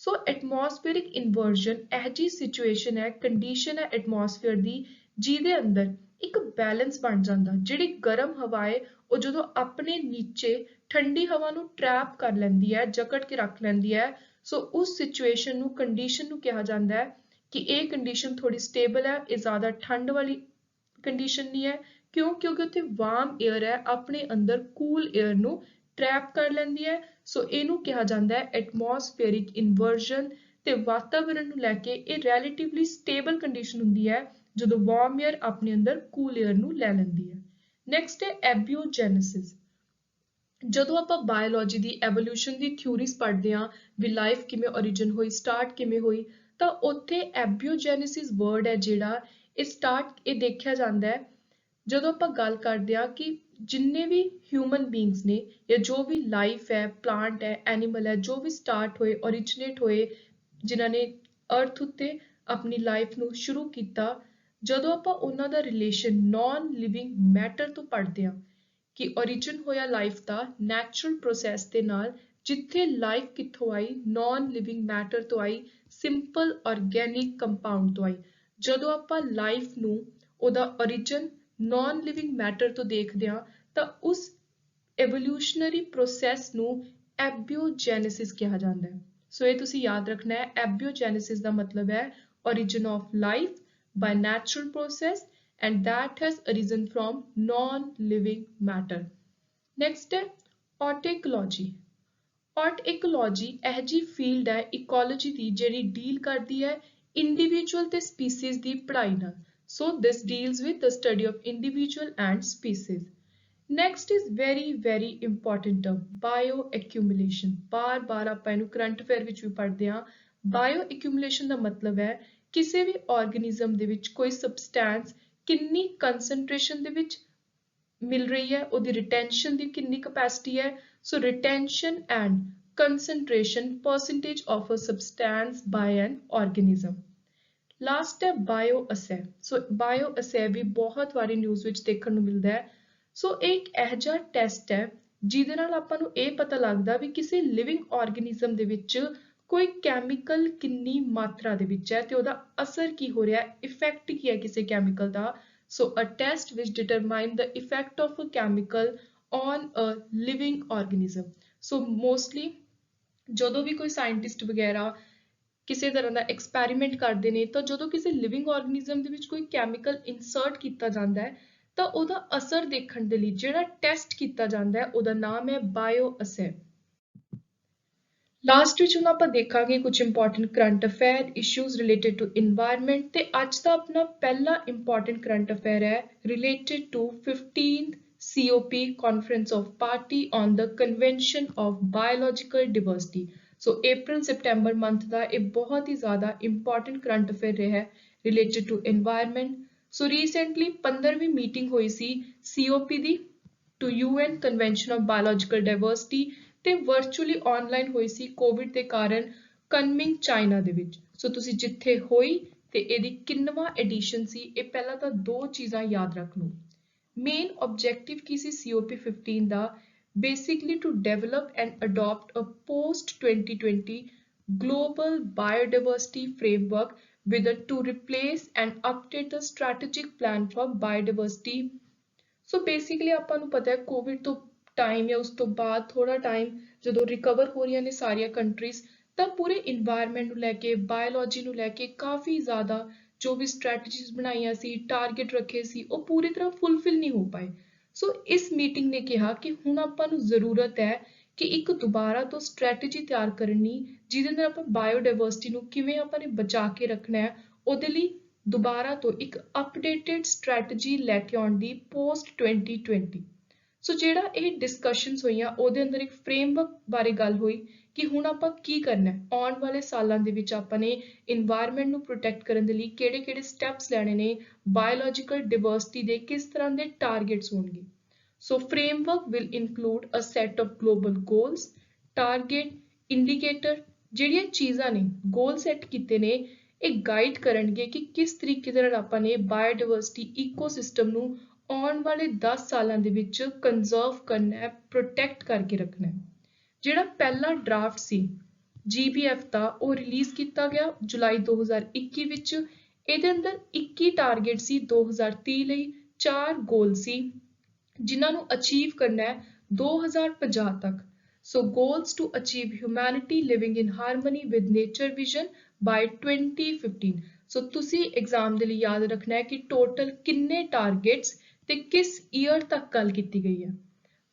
So atmospheric inversion ਇਹ ਜਿਹੀ ਸਿਚੁਏਸ਼ਨ ਹੈ, ਕੰਡੀਸ਼ਨ ਹੈ ਐਟਮੋਸਫੇਅਰ ਦੀ, ਜਿਹਦੇ ਅੰਦਰ ਇੱਕ ਬੈਲੈਂਸ ਬਣ ਜਾਂਦਾ। ਜਿਹੜੀ ਗਰਮ ਹਵਾ ਹੈ ਉਹ ਜਦੋਂ ਆਪਣੇ ਨੀਚੇ ਠੰਡੀ ਹਵਾ ਨੂੰ ਟਰੈਪ ਕਰ ਲੈਂਦੀ ਹੈ, ਜਕੜ ਕੇ ਰੱਖ ਲੈਂਦੀ ਹੈ, ਸੋ ਉਸ ਸਿਚੁਏਸ਼ਨ ਨੂੰ, ਕੰਡੀਸ਼ਨ ਨੂੰ ਕਿਹਾ ਜਾਂਦਾ ਹੈ ਕਿ ਇਹ ਕੰਡੀਸ਼ਨ ਥੋੜੀ ਸਟੇਬਲ ਹੈ, ਇਹ ਜ਼ਿਆਦਾ ਠੰਡ ਵਾਲੀ ਕੰਡੀਸ਼ਨ ਨਹੀਂ ਹੈ। ਕਿਉਂ? ਕਿਉਂਕਿ ਉੱਥੇ ਵਾਰਮ ਏਅਰ ਹੈ, ਆਪਣੇ ਅੰਦਰ ਕੂਲ ਏਅਰ ਨੂੰ ਟਰੈਪ ਕਰ ਲੈਂਦੀ ਹੈ। ਸੋ ਇਹਨੂੰ ਕਿਹਾ ਜਾਂਦਾ ਹੈ ਐਟਮੋਸਫੇਰਿਕ ਇਨਵਰਜ਼ਨ। ਤੇ ਵਾਤਾਵਰਣ ਨੂੰ ਲੈ ਕੇ ਇਹ ਰੈਲੇਟਿਵਲੀ ਸਟੇਬਲ ਕੰਡੀਸ਼ਨ ਹੁੰਦੀ ਹੈ ਜਦੋਂ ਵਾਰਮ ਏਅਰ ਆਪਣੇ ਅੰਦਰ ਕੂਲ ਏਅਰ ਨੂੰ ਲੈ ਲੈਂਦੀ ਹੈ। ਨੈਕਸਟ ਹੈ ਐਬਿਓਜੈਨੇਸਿਸ। ਜਦੋਂ ਆਪਾਂ ਬਾਇਓਲੋਜੀ ਦੀ ਐਵੋਲੂਸ਼ਨ ਦੀ ਥਿਊਰੀਜ਼ ਪੜ੍ਹਦੇ ਹਾਂ ਵੀ ਲਾਈਫ ਕਿਵੇਂ ਓਰੀਜਨ ਹੋਈ, ਸਟਾਰਟ ਕਿਵੇਂ ਹੋਈ, ਤਾਂ ਉੱਥੇ ਐਬਿਓਜੈਨੇਸਿਸ ਵਰਡ ਹੈ ਜਿਹੜਾ ਇਹ ਦੇਖਿਆ ਜਾਂਦਾ ਹੈ ਜਦੋਂ ਆਪਾਂ ਗੱਲ ਕਰਦੇ ਹਾਂ ਕਿ ਜਿੰਨੇ ਵੀ ਹਿਊਮਨ ਬੀਇੰਗਸ ਨੇ ਜਾਂ ਜੋ ਵੀ ਲਾਈਫ ਹੈ, ਪਲਾਂਟ ਹੈ, ਐਨੀਮਲ ਹੈ, ਜੋ ਵੀ ਸਟਾਰਟ ਹੋਏ, ਓਰੀਜਨੇਟ ਹੋਏ, ਜਿਨ੍ਹਾਂ ਨੇ ਅਰਥ ਉੱਤੇ ਆਪਣੀ ਲਾਈਫ ਨੂੰ ਸ਼ੁਰੂ ਕੀਤਾ, ਜਦੋਂ ਆਪਾਂ ਉਹਨਾਂ ਦਾ ਰਿਲੇਸ਼ਨ ਨਾਨ ਲਿਵਿੰਗ ਮੈਟਰ ਤੋਂ ਪੜ੍ਹਦੇ ਹਾਂ ਕਿ ਓਰੀਜਨ ਹੋਇਆ ਲਾਈਫ ਦਾ ਨੈਚੁਰਲ ਪ੍ਰੋਸੈਸ ਦੇ ਨਾਲ, ਜਿੱਥੇ ਲਾਈਫ ਕਿੱਥੋਂ ਆਈ, ਨਾਨ ਲਿਵਿੰਗ ਮੈਟਰ ਤੋਂ ਆਈ, ਸਿੰਪਲ ਆਰਗੈਨਿਕ ਕੰਪਾਊਂਡ ਤੋਂ ਆਈ। ਜਦੋਂ ਆਪਾਂ ਲਾਈਫ ਨੂੰ ਉਹਦਾ ਓਰੀਜਨ ਨਾਨ ਲਿਵਿੰਗ ਮੈਟਰ ਤੋਂ ਦੇਖਦੇ ਹਾਂ ਤਾਂ ਉਸ ਐਵੋਲੂਸ਼ਨਰੀ ਪ੍ਰੋਸੈਸ ਨੂੰ ਐਬਿਓਜੈਨੇਸਿਸ ਕਿਹਾ ਜਾਂਦਾ ਹੈ। ਸੋ ਇਹ ਤੁਸੀਂ ਯਾਦ ਰੱਖਣਾ ਹੈ, ਐਬਿਓਜੈਨੇਸਿਸ ਦਾ ਮਤਲਬ ਹੈ origin of life by natural process and that has arisen from non-living matter. Next ਹੈ ਔਟੇਕੋਲੋਜੀ। ਔਟੇਕੋਲੋਜੀ ਇਹ ਜਿਹੀ ਫੀਲਡ ਹੈ ਇਕੋਲੋਜੀ ਦੀ ਜਿਹੜੀ ਡੀਲ ਕਰਦੀ ਹੈ ਇੰਡੀਵਿਜੂਅਲ ਤੇ ਸਪੀਸੀਜ਼ ਦੀ ਪੜ੍ਹਾਈ ਨਾਲ। So this deals with the study of individual and species. Next is very important term, bioaccumulation. ਬਾਰ-ਬਾਰ ਆਪਾਂ ਇਹਨੂੰ ਕਰੰਟ ਅਫੇਅਰ ਵਿੱਚ ਵੀ ਪੜ੍ਹਦੇ ਹਾਂ। ਬਾਇਓਅਕੂਮੂਲੇਸ਼ਨ ਦਾ ਮਤਲਬ ਹੈ ਕਿਸੇ ਵੀ ਆਰਗੇਨਿਜ਼ਮ ਦੇ ਵਿੱਚ ਕੋਈ ਸਬਸਟੈਂਸ ਕਿੰਨੀ ਕੰਸੈਂਟ੍ਰੇਸ਼ਨ ਦੇ ਵਿੱਚ ਮਿਲ ਰਹੀ ਹੈ, ਉਹਦੀ ਰਿਟੈਂਸ਼ਨ ਦੀ ਕਿੰਨੀ ਕਪੈਸਿਟੀ ਹੈ। So retention and concentration percentage of a substance by an organism. Last ਹੈ bioassay. So bioassay ਵੀ ਬਹੁਤ ਵਾਰੀ ਨਿਊਜ਼ ਵਿੱਚ ਦੇਖਣ ਨੂੰ ਮਿਲਦਾ ਹੈ। ਸੋ ਇਹ ਇੱਕ ਇਹੋ ਜਿਹਾ ਟੈਸਟ ਹੈ ਜਿਹਦੇ ਨਾਲ ਆਪਾਂ ਨੂੰ ਇਹ ਪਤਾ ਲੱਗਦਾ ਵੀ ਕਿਸੇ ਲਿਵਿੰਗ ਆਰਗੇਨਿਜ਼ਮ ਦੇ ਵਿੱਚ ਕੋਈ ਕੈਮੀਕਲ ਕਿੰਨੀ ਮਾਤਰਾ ਦੇ ਵਿੱਚ ਹੈ ਤੇ ਉਹਦਾ ਅਸਰ ਕੀ ਹੋ ਰਿਹਾ ਹੈ, ਇਫੈਕਟ ਕੀ ਹੈ ਕਿਸੇ ਕੈਮੀਕਲ ਦਾ। ਸੋ ਅ ਟੈਸਟ ਵਿਚ determine the effect of a chemical on a living organism. So mostly ਜਦੋਂ ਵੀ ਕੋਈ ਸਾਇੰਟਿਸਟ ਵਗੈਰਾ ਕਿਸੇ ਤਰ੍ਹਾਂ ਦਾ ਐਕਸਪੈਰੀਮੈਂਟ ਕਰਦੇ ਨੇ ਤਾਂ ਜਦੋਂ ਕਿਸੇ ਲਿਵਿੰਗ ਆਰਗੇਨਿਜ਼ਮ ਦੇ ਵਿੱਚ ਕੋਈ ਕੈਮੀਕਲ ਇਨਸਰਟ ਕੀਤਾ ਜਾਂਦਾ ਹੈ ਤਾਂ ਉਹਦਾ ਅਸਰ ਦੇਖਣ ਦੇ ਲਈ ਜਿਹੜਾ ਟੈਸਟ ਕੀਤਾ ਜਾਂਦਾ ਹੈ ਉਹਦਾ ਨਾਮ ਹੈ ਬਾਇਓ ਅਸੈ। ਲਾਸਟ ਵਿੱਚ ਹੁਣ ਆਪਾਂ ਦੇਖਾਂਗੇ ਕੁਝ important current affair issues related to environment ਤੇ ਅੱਜ ਦਾ ਆਪਣਾ ਪਹਿਲਾ ਇੰਪੋਰਟੈਂਟ ਕਰੰਟ ਅਫੇਅਰ ਹੈ related to 15th COP Conference of Party on the Convention of Biological Diversity। So April September month ਦਾ ਇਹ ਬਹੁਤ ਹੀ ਜ਼ਿਆਦਾ ਇੰਪੋਰਟੈਂਟ ਕਰੰਟ ਅਫੇਅਰ ਰਿਹਾ ਹੈ related to environment. So recently 15ਵੀਂ ਮੀਟਿੰਗ ਹੋਈ ਸੀ COP ਦੀ to UN Convention of Biological Diversity ਤੇ ਵਰਚੁਅਲੀ ਆਨਲਾਈਨ ਹੋਈ ਸੀ ਕੋਵਿਡ ਦੇ ਕਾਰਨ ਕਨਮਿੰਗ ਚਾਈਨਾ ਦੇ ਵਿੱਚ। ਸੋ ਤੁਸੀਂ ਜਿੱਥੇ ਹੋਈ ਤੇ ਇਹਦੀ ਕਿੰਨਵਾਂ ਐਡੀਸ਼ਨ ਸੀ ਇਹ ਪਹਿਲਾਂ ਤਾਂ ਦੋ ਚੀਜ਼ਾਂ ਯਾਦ ਰੱਖ ਲਓ। Main objective Ki C COP15 the basically to develop and adopt a post 2020 global biodiversity framework with a to replace and update the strategic plan for biodiversity। So basically ਆਪਾਂ ਨੂੰ ਪਤਾ ਹੈ ਕੋਵਿਡ ਤੋਂ ਟਾਈਮ ਜਾਂ ਉਸ ਤੋਂ ਬਾਅਦ ਥੋੜਾ ਟਾਈਮ ਜਦੋਂ ਰਿਕਵਰ ਹੋ ਰਹੀਆਂ ਨੇ ਸਾਰੀਆਂ ਕੰਟਰੀਜ਼ ਤਾਂ ਪੂਰੇ ਇਨਵਾਇਰਨਮੈਂਟ ਨੂੰ ਲੈ ਕੇ ਬਾਇਓਲੋਜੀ ਨੂੰ ਲੈ ਕੇ ਕਾਫੀ ਜ਼ਿਆਦਾ ਜੋ ਵੀ ਸਟ੍ਰੈਟਜੀਜ਼ ਬਣਾਈਆਂ ਸੀ ਟਾਰਗੇਟ ਰੱਖੇ ਸੀ ਉਹ ਪੂਰੀ ਤਰ੍ਹਾਂ ਫੁੱਲਫਿਲ ਨਹੀਂ ਹੋ ਪਾਏ। ਸੋ ਇਸ ਮੀਟਿੰਗ ਨੇ ਕਿਹਾ ਕਿ ਹੁਣ ਆਪਾਂ ਨੂੰ ਜ਼ਰੂਰਤ ਹੈ ਕਿ ਇੱਕ ਦੁਬਾਰਾ ਤੋਂ ਸਟ੍ਰੈਟਜੀ ਤਿਆਰ ਕਰਨੀ ਜਿਹਦੇ ਨਾਲ ਆਪਾਂ ਬਾਇਓਡਾਇਵਰਸਿਟੀ ਨੂੰ ਕਿਵੇਂ ਆਪਾਂ ਨੇ ਬਚਾ ਕੇ ਰੱਖਣਾ ਹੈ ਉਹਦੇ ਲਈ ਦੁਬਾਰਾ ਤੋਂ ਇੱਕ ਅਪਡੇਟਡ ਸਟ੍ਰੈਟਜੀ ਲੈ ਕੇ ਆਉਣ ਦੀ ਪੋਸਟ 2020। ਸੋ ਜਿਹੜਾ ਇਹ ਡਿਸਕਸ਼ਨਸ ਹੋਈਆਂ ਉਹਦੇ ਅੰਦਰ ਇੱਕ ਫਰੇਮਵਰਕ ਬਾਰੇ ਗੱਲ ਹੋਈ ਕਿ ਹੁਣ ਆਪਾਂ ਕੀ ਕਰਨਾ ਹੈ ਆਉਣ ਵਾਲੇ ਸਾਲਾਂ ਦੇ ਵਿੱਚ ਆਪਾਂ ਨੇ ਇਨਵਾਇਰਨਮੈਂਟ ਨੂੰ ਪ੍ਰੋਟੈਕਟ ਕਰਨ ਦੇ ਲਈ ਕਿਹੜੇ-ਕਿਹੜੇ ਸਟੈਪਸ ਲੈਣੇ ਨੇ ਬਾਇਓਲੋਜੀਕਲ ਡਾਇਵਰਸਿਟੀ ਦੇ ਕਿਸ ਤਰ੍ਹਾਂ ਦੇ ਟਾਰਗੇਟਸ ਹੋਣਗੇ। So framework will include a set of global goals target indicator ਜਿਹੜੀਆਂ ਚੀਜ਼ਾਂ ਨੇ ਗੋਲ ਸੈੱਟ ਕੀਤੇ ਨੇ ਇਹ ਗਾਈਡ ਕਰਨਗੇ ਕਿ ਕਿਸ ਤਰੀਕੇ ਦੇ ਨਾਲ ਆਪਾਂ ਨੇ ਬਾਇਓਡਾਇਵਰਸਿਟੀ ਇਕੋਸਿਸਟਮ ਨੂੰ ਆਉਣ ਵਾਲੇ 10 ਸਾਲਾਂ ਦੇ ਵਿੱਚ ਕੰਜ਼ਰਵ ਕਰਨਾ ਹੈ ਪ੍ਰੋਟੈਕਟ ਕਰਕੇ ਰੱਖਣਾ ਹੈ। ਜਿਹੜਾ ਪਹਿਲਾ ਡਰਾਫਟ ਸੀ GBF ਦਾ ਉਹ ਰਿਲੀਜ਼ ਕੀਤਾ ਗਿਆ ਜੁਲਾਈ 2021 ਵਿੱਚ। ਇਹਦੇ ਅੰਦਰ 21 ਟਾਰਗੇਟ ਸੀ 2030 ਲਈ 4 ਗੋਲ ਸੀ ਜਿਨ੍ਹਾਂ ਨੂੰ ਅਚੀਵ ਕਰਨਾ ਹੈ 2050 ਤੱਕ। So goals to achieve humanity living in harmony with nature vision by 2015। So ਤੁਸੀਂ ਐਗਜ਼ਾਮ ਦੇ ਲਈ ਯਾਦ ਰੱਖਣਾ ਹੈ ਕਿ ਟੋਟਲ ਕਿੰਨੇ ਟਾਰਗੇਟਸ ਤੇ ਕਿਸ ਈਅਰ ਤੱਕ ਗੱਲ ਕੀਤੀ ਗਈ ਹੈ।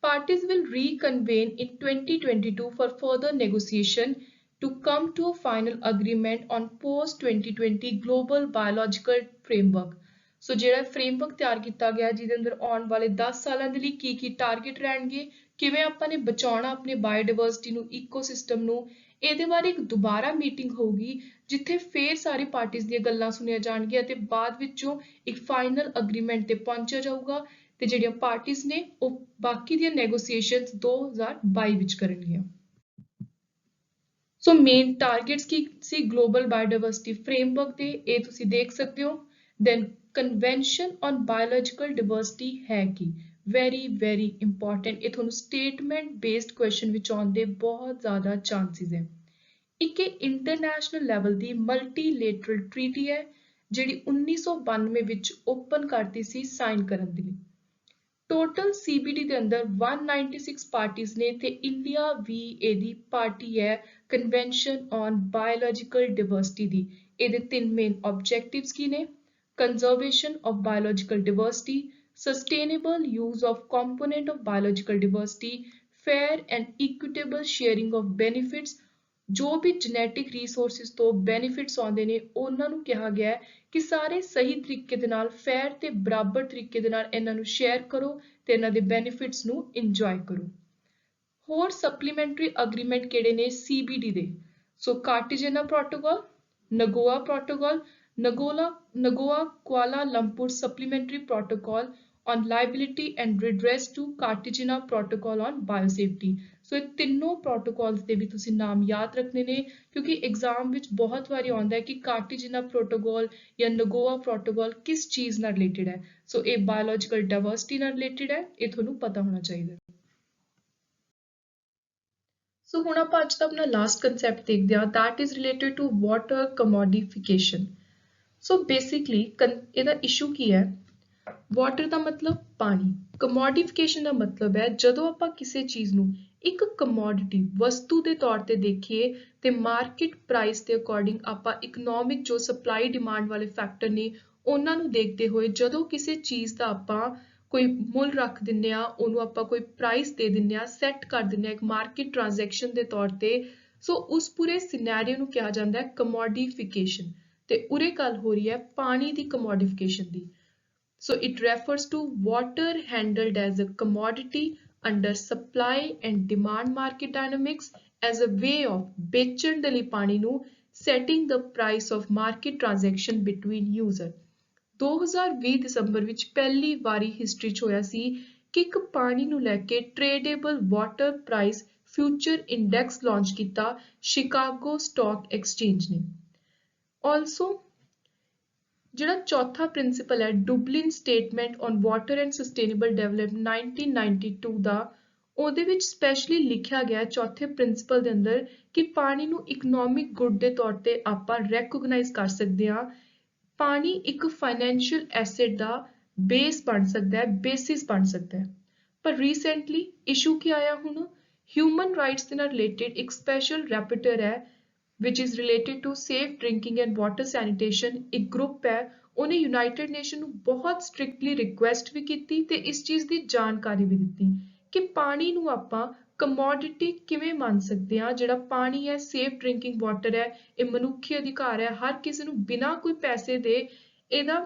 Parties will reconvene in 2022 for further negotiation to come to a final agreement on post-2020 global biological framework। ਸੋ ਜਿਹੜਾ ਫਰੇਮਵਰਕ ਤਿਆਰ ਕੀਤਾ ਗਿਆ ਜਿਹਦੇ ਅੰਦਰ ਆਉਣ ਵਾਲੇ 10 ਸਾਲਾਂ ਦੇ ਲਈ ਕੀ ਟਾਰਗੇਟ ਰਹਿਣਗੇ ਕਿਵੇਂ ਆਪਾਂ ਨੇ ਬਚਾਉਣਾ ਆਪਣੇ ਬਾਇਓਡਾਇਵਰਸਿਟੀ ਨੂੰ ਇਕੋਸਿਸਟਮ ਨੂੰ ਇਹਦੇ ਬਾਰੇ ਇੱਕ ਦੁਬਾਰਾ ਮੀਟਿੰਗ ਹੋਊਗੀ ਜਿੱਥੇ ਫੇਰ ਸਾਰੀ ਪਾਰਟੀਆਂ ਦੀਆਂ ਗੱਲਾਂ ਸੁਣੀਆਂ ਜਾਣਗੀਆਂ ਤੇ ਬਾਅਦ ਵਿੱਚੋਂ ਇੱਕ ਫਾਈਨਲ ਅਗਰੀਮੈਂਟ ਤੇ ਪਹੁੰਚਿਆ ਜਾਊਗਾ ਤੇ ਜਿਹੜੀਆਂ ਪਾਰਟੀਆਂ ਨੇ ਉਹ ਬਾਕੀ ਦੀਆਂ ਨੈਗੋਸੀਏਸ਼ਨਸ 2022 ਵਿੱਚ ਕਰਨਗੀਆਂ। ਸੋ ਮੇਨ ਟਾਰਗੇਟਸ ਕੀ ਸੀ ਗਲੋਬਲ ਬਾਇਓਡਾਇਵਰਸਿਟੀ ਫਰੇਮਵਰਕ ਦੇ ਇਹ ਤੁਸੀਂ ਦੇਖ ਸਕਦੇ ਹੋ। Then Convention on Biological Diversity ਹੈ ਕੀ ਵੈਰੀ ਇੰਪੋਰਟੈਂਟ ਇਹ ਤੁਹਾਨੂੰ ਸਟੇਟਮੈਂਟ ਬੇਸਡ ਕੁਐਸਚਨ ਵਿੱਚ ਆਉਣ ਦੇ ਬਹੁਤ ਜ਼ਿਆਦਾ ਚਾਂਸਿਸ ਹੈ। ਇੱਕ ਇੰਟਰਨੈਸ਼ਨਲ ਲੈਵਲ ਦੀ ਮਲਟੀਲੇਟਰਲ ਟ੍ਰੀਟੀ ਹੈ ਜਿਹੜੀ 1992 ਵਿੱਚ ਓਪਨ ਕਰਤੀ ਸੀ ਸਾਈਨ ਕਰਨ ਦੇ ਲਈ। ਟੋਟਲ CBD ਦੇ ਅੰਦਰ 196 ਪਾਰਟੀਆਂ ਨੇ ਤੇ ਇੰਡੀਆ ਵੀ ਇਹਦੀ ਪਾਰਟੀ ਹੈ ਕਨਵੈਨਸ਼ਨ ਔਨ ਬਾਇਓਲੋਜੀਕਲ ਡਾਇਵਰਸਿਟੀ ਦੀ। ਇਹਦੇ ਤਿੰਨ ਮੇਨ ਆਬਜੈਕਟਿਵਸ ਕੀ ਨੇ conservation of biological diversity sustainable use of component of biological diversity fair and equitable sharing of benefits ਜੋ ਵੀ ਜੈਨੇਟਿਕ ਰਿਸੋਰਸਿਸ ਤੋਂ ਬੈਨੀਫਿਟਸ ਆਉਂਦੇ ਨੇ ਉਹਨਾਂ ਨੂੰ ਕਿਹਾ ਗਿਆ ਹੈ ਕਿ ਸਾਰੇ ਸਹੀ ਤਰੀਕੇ ਦੇ ਨਾਲ ਫੇਅਰ ਤੇ ਬਰਾਬਰ ਤਰੀਕੇ ਦੇ ਨਾਲ ਇਹਨਾਂ ਨੂੰ ਸ਼ੇਅਰ ਕਰੋ ਤੇ ਇਹਨਾਂ ਦੇ ਬੈਨੀਫਿਟਸ ਨੂੰ ਇੰਜੋਏ ਕਰੋ। ਹੋਰ ਸਪਲੀਮੈਂਟਰੀ ਅਗਰੀਮੈਂਟ ਕਿਹੜੇ ਨੇ CBD ਦੇ so Cartagena protocol Nagoya protocol Nagoya Kuala Lumpur supplementary protocol on liability and redress to Cartagena protocol on biosafety। So ਇਹ ਤਿੰਨੋਂ ਪ੍ਰੋਟੋਕਾਲਸ ਦੇ ਵੀ ਤੁਸੀਂ ਨਾਮ ਯਾਦ ਰੱਖਣੇ ਨੇ ਕਿਉਂਕਿ ਐਗਜ਼ਾਮ ਵਿੱਚ ਬਹੁਤ ਵਾਰੀ ਆਉਂਦਾ ਹੈ ਕਿ ਕਾਰਟੇਜੀਨਾ ਪ੍ਰੋਟੋਕਾਲ ਜਾਂ ਨਗੋਆ ਪ੍ਰੋਟੋਕਾਲ ਕਿਸ ਚੀਜ਼ ਨਾਲ ਰਿਲੇਟਡ ਹੈ। ਸੋ ਇਹ ਬਾਇਓਲੋਜੀਕਲ ਡਾਇਵਰਸਿਟੀ ਨਾਲ ਰਿਲੇਟਡ ਹੈ ਇਹ ਤੁਹਾਨੂੰ ਪਤਾ ਹੋਣਾ ਚਾਹੀਦਾ। ਸੋ ਹੁਣ ਆਪਾਂ ਅੱਜ ਦਾ ਆਪਣਾ ਲਾਸਟ ਕਨਸੈਪਟ ਦੇਖਦੇ ਹਾਂ that is related to water commodification। So basically ਇਹਦਾ ਇਸ਼ੂ ਕੀ ਹੈ ਵਾਟਰ ਦਾ ਮਤਲਬ ਪਾਣੀ ਕਮੋਡਿਫਿਕੇਸ਼ਨ ਦਾ ਮਤਲਬ ਹੈ ਜਦੋਂ ਆਪਾਂ ਕਿਸੇ ਚੀਜ਼ ਨੂੰ ਇੱਕ ਕਮੋਡਿਟੀ ਵਸਤੂ ਦੇ ਤੌਰ ਤੇ ਦੇਖੀਏ ਤੇ ਮਾਰਕੀਟ ਪ੍ਰਾਈਸ ਦੇ ਅਕੋਰਡਿੰਗ ਆਪਾਂ ਇਕਨੋਮਿਕ ਜੋ ਸਪਲਾਈ ਡਿਮਾਂਡ ਵਾਲੇ ਫੈਕਟਰ ਨੇ ਉਹਨਾਂ ਨੂੰ ਦੇਖਦੇ ਹੋਏ ਜਦੋਂ ਕਿਸੇ ਚੀਜ਼ ਦਾ ਆਪਾਂ ਕੋਈ ਮੁੱਲ ਰੱਖ ਦਿੰਨੇ ਆ ਉਹਨੂੰ ਆਪਾਂ ਕੋਈ ਪ੍ਰਾਈਸ ਦੇ ਦਿੰਨੇ ਆ ਸੈੱਟ ਕਰ ਦਿੰਨੇ ਆ ਇੱਕ ਮਾਰਕੀਟ ਟ੍ਰਾਂਜੈਕਸ਼ਨ ਦੇ ਤੌਰ ਤੇ ਸੋ ਉਸ ਪੂਰੇ ਸਿਨੈਰੀਓ ਨੂੰ ਕਿਹਾ ਜਾਂਦਾ ਹੈ ਕਮੋਡਿਫਿਕੇਸ਼ਨ, ਤੇ ਉਰੇ ਗੱਲ ਹੋ ਰਹੀ ਹੈ ਪਾਣੀ ਦੀ ਕਮੋਡਿਫਿਕੇਸ਼ਨ ਦੀ। So it refers to water handled as a commodity under supply and demand market dynamics as a way of ਵੇਚਣ ਦੇ ਲਈ ਪਾਣੀ ਨੂੰ setting the price of market transaction between user। 2020 ਦਸੰਬਰ ਵਿੱਚ ਪਹਿਲੀ ਵਾਰੀ ਹਿਸਟਰੀ 'ਚ ਹੋਇਆ ਸੀ ਕਿ ਇੱਕ ਪਾਣੀ ਨੂੰ ਲੈ ਕੇ tradeable water price future index launch ਕੀਤਾ ਸ਼ਿਕਾਗੋ ਸਟਾਕ ਐਕਸਚੇਂਜ ਨੇ। ਆਲਸੋ ਜਿਹੜਾ ਚੌਥਾ ਪ੍ਰਿੰਸੀਪਲ ਹੈ Dublin statement on water and sustainable development 1992 ਦਾ, ਉਹਦੇ ਵਿੱਚ ਸਪੈਸ਼ਲੀ ਲਿਖਿਆ ਗਿਆ ਚੌਥੇ ਪ੍ਰਿੰਸੀਪਲ ਦੇ ਅੰਦਰ ਕਿ ਪਾਣੀ ਨੂੰ ਇਕਨੋਮਿਕ ਗੁੱਡ ਦੇ ਤੌਰ ਤੇ ਆਪਾਂ ਰੈਕੋਗਨਾਈਜ਼ ਕਰ ਸਕਦੇ ਹਾਂ। ਪਾਣੀ ਇੱਕ ਫਾਈਨੈਂਸ਼ੀਅਲ ਐਸੈਟ ਦਾ ਬੇਸ ਬਣ ਸਕਦਾ ਹੈ, ਬੇਸਿਸ ਬਣ ਸਕਦਾ ਹੈ। ਪਰ ਰੀਸੈਂਟਲੀ ਇਸ਼ੂ ਕੀ ਆਇਆ ਹੁਣ, ਹਿਊਮਨ ਰਾਈਟਸ ਦੇ ਨਾਲ ਰਿਲੇਟਡ ਇੱਕ ਸਪੈਸ਼ਲ ਰੈਪੋਰਟਰ ਹੈ which is related to safe drinking and water sanitation, ਇੱਕ ਗਰੁੱਪ ਹੈ, ਉਹਨੇ ਯੂਨਾਈਟਿਡ ਨੇਸ਼ਨ ਨੂੰ ਬਹੁਤ ਸਟ੍ਰਿਕਟਲੀ ਰਿਕੁਐਸਟ ਵੀ ਕੀਤੀ ਤੇ ਇਸ ਚੀਜ਼ ਦੀ ਜਾਣਕਾਰੀ ਵੀ ਦਿੱਤੀ ਕਿ ਪਾਣੀ ਨੂੰ ਆਪਾਂ ਕਮੋਡਿਟੀ ਕਿਵੇਂ ਮੰਨ ਸਕਦੇ ਹਾਂ। ਜਿਹੜਾ ਪਾਣੀ ਹੈ ਸੇਫ ਡਰਿੰਕਿੰਗ ਵਾਟਰ ਹੈ, ਇਹ ਮਨੁੱਖੀ ਅਧਿਕਾਰ ਹੈ, ਹਰ ਕਿਸੇ ਨੂੰ ਬਿਨਾਂ ਕੋਈ ਪੈਸੇ ਦੇ ਇਹਦਾ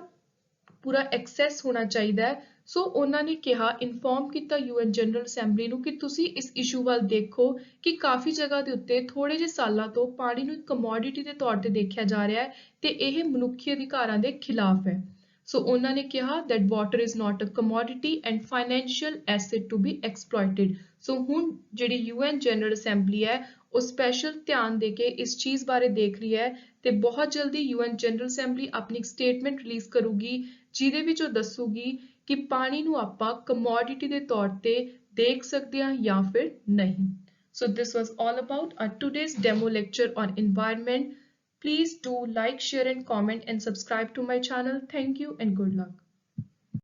ਪੂਰਾ ਐਕਸੈਸ ਹੋਣਾ ਚਾਹੀਦਾ ਹੈ। ਸੋ ਉਹਨਾਂ ਨੇ ਕਿਹਾ, ਇਨਫੋਰਮ ਕੀਤਾ ਯੂਐਨ ਜਨਰਲ ਅਸੈਂਬਲੀ ਨੂੰ ਕਿ ਤੁਸੀਂ ਇਸ ਇਸ਼ੂ ਵੱਲ ਦੇਖੋ ਕਿ ਕਾਫੀ ਜਗ੍ਹਾ ਦੇ ਉੱਤੇ ਥੋੜੇ ਜਿਹੇ ਸਾਲਾਂ ਤੋਂ ਪਾਣੀ ਨੂੰ ਇੱਕ ਕਮੋਡਿਟੀ ਦੇ ਤੌਰ ਤੇ ਦੇਖਿਆ ਜਾ ਰਿਹਾ ਹੈ ਤੇ ਇਹ ਮਨੁੱਖੀ ਅਧਿਕਾਰਾਂ ਦੇ ਖਿਲਾਫ ਹੈ। ਸੋ ਉਹਨਾਂ ਨੇ ਕਿਹਾ that water is not a commodity and financial asset to be exploited। ਸੋ ਹੁਣ ਜਿਹੜੀ ਯੂਐਨ ਜਨਰਲ ਅਸੈਂਬਲੀ ਹੈ ਉਹ ਸਪੈਸ਼ਲ ਧਿਆਨ ਦੇ ਕੇ ਇਸ ਚੀਜ਼ ਬਾਰੇ ਦੇਖ ਰਹੀ ਹੈ ਤੇ ਬਹੁਤ ਜਲਦੀ ਯੂਐਨ ਜਨਰਲ ਅਸੈਂਬਲੀ ਆਪਣੀ ਇੱਕ ਸਟੇਟਮੈਂਟ ਰਿਲੀਜ਼ ਕਰੂਗੀ ਜਿਹਦੇ ਵਿੱਚ ਉਹ ਦੱਸੂਗੀ ਕਿ ਪਾਣੀ ਨੂੰ ਆਪਾਂ ਕਮੋਡਿਟੀ ਦੇ ਤੌਰ ਤੇ ਦੇਖ ਸਕਦੇ ਹਾਂ ਜਾਂ ਫਿਰ ਨਹੀਂ। So this was all about our today's demo lecture on environment. Please do like, share and comment and subscribe to my channel. Thank you and good luck.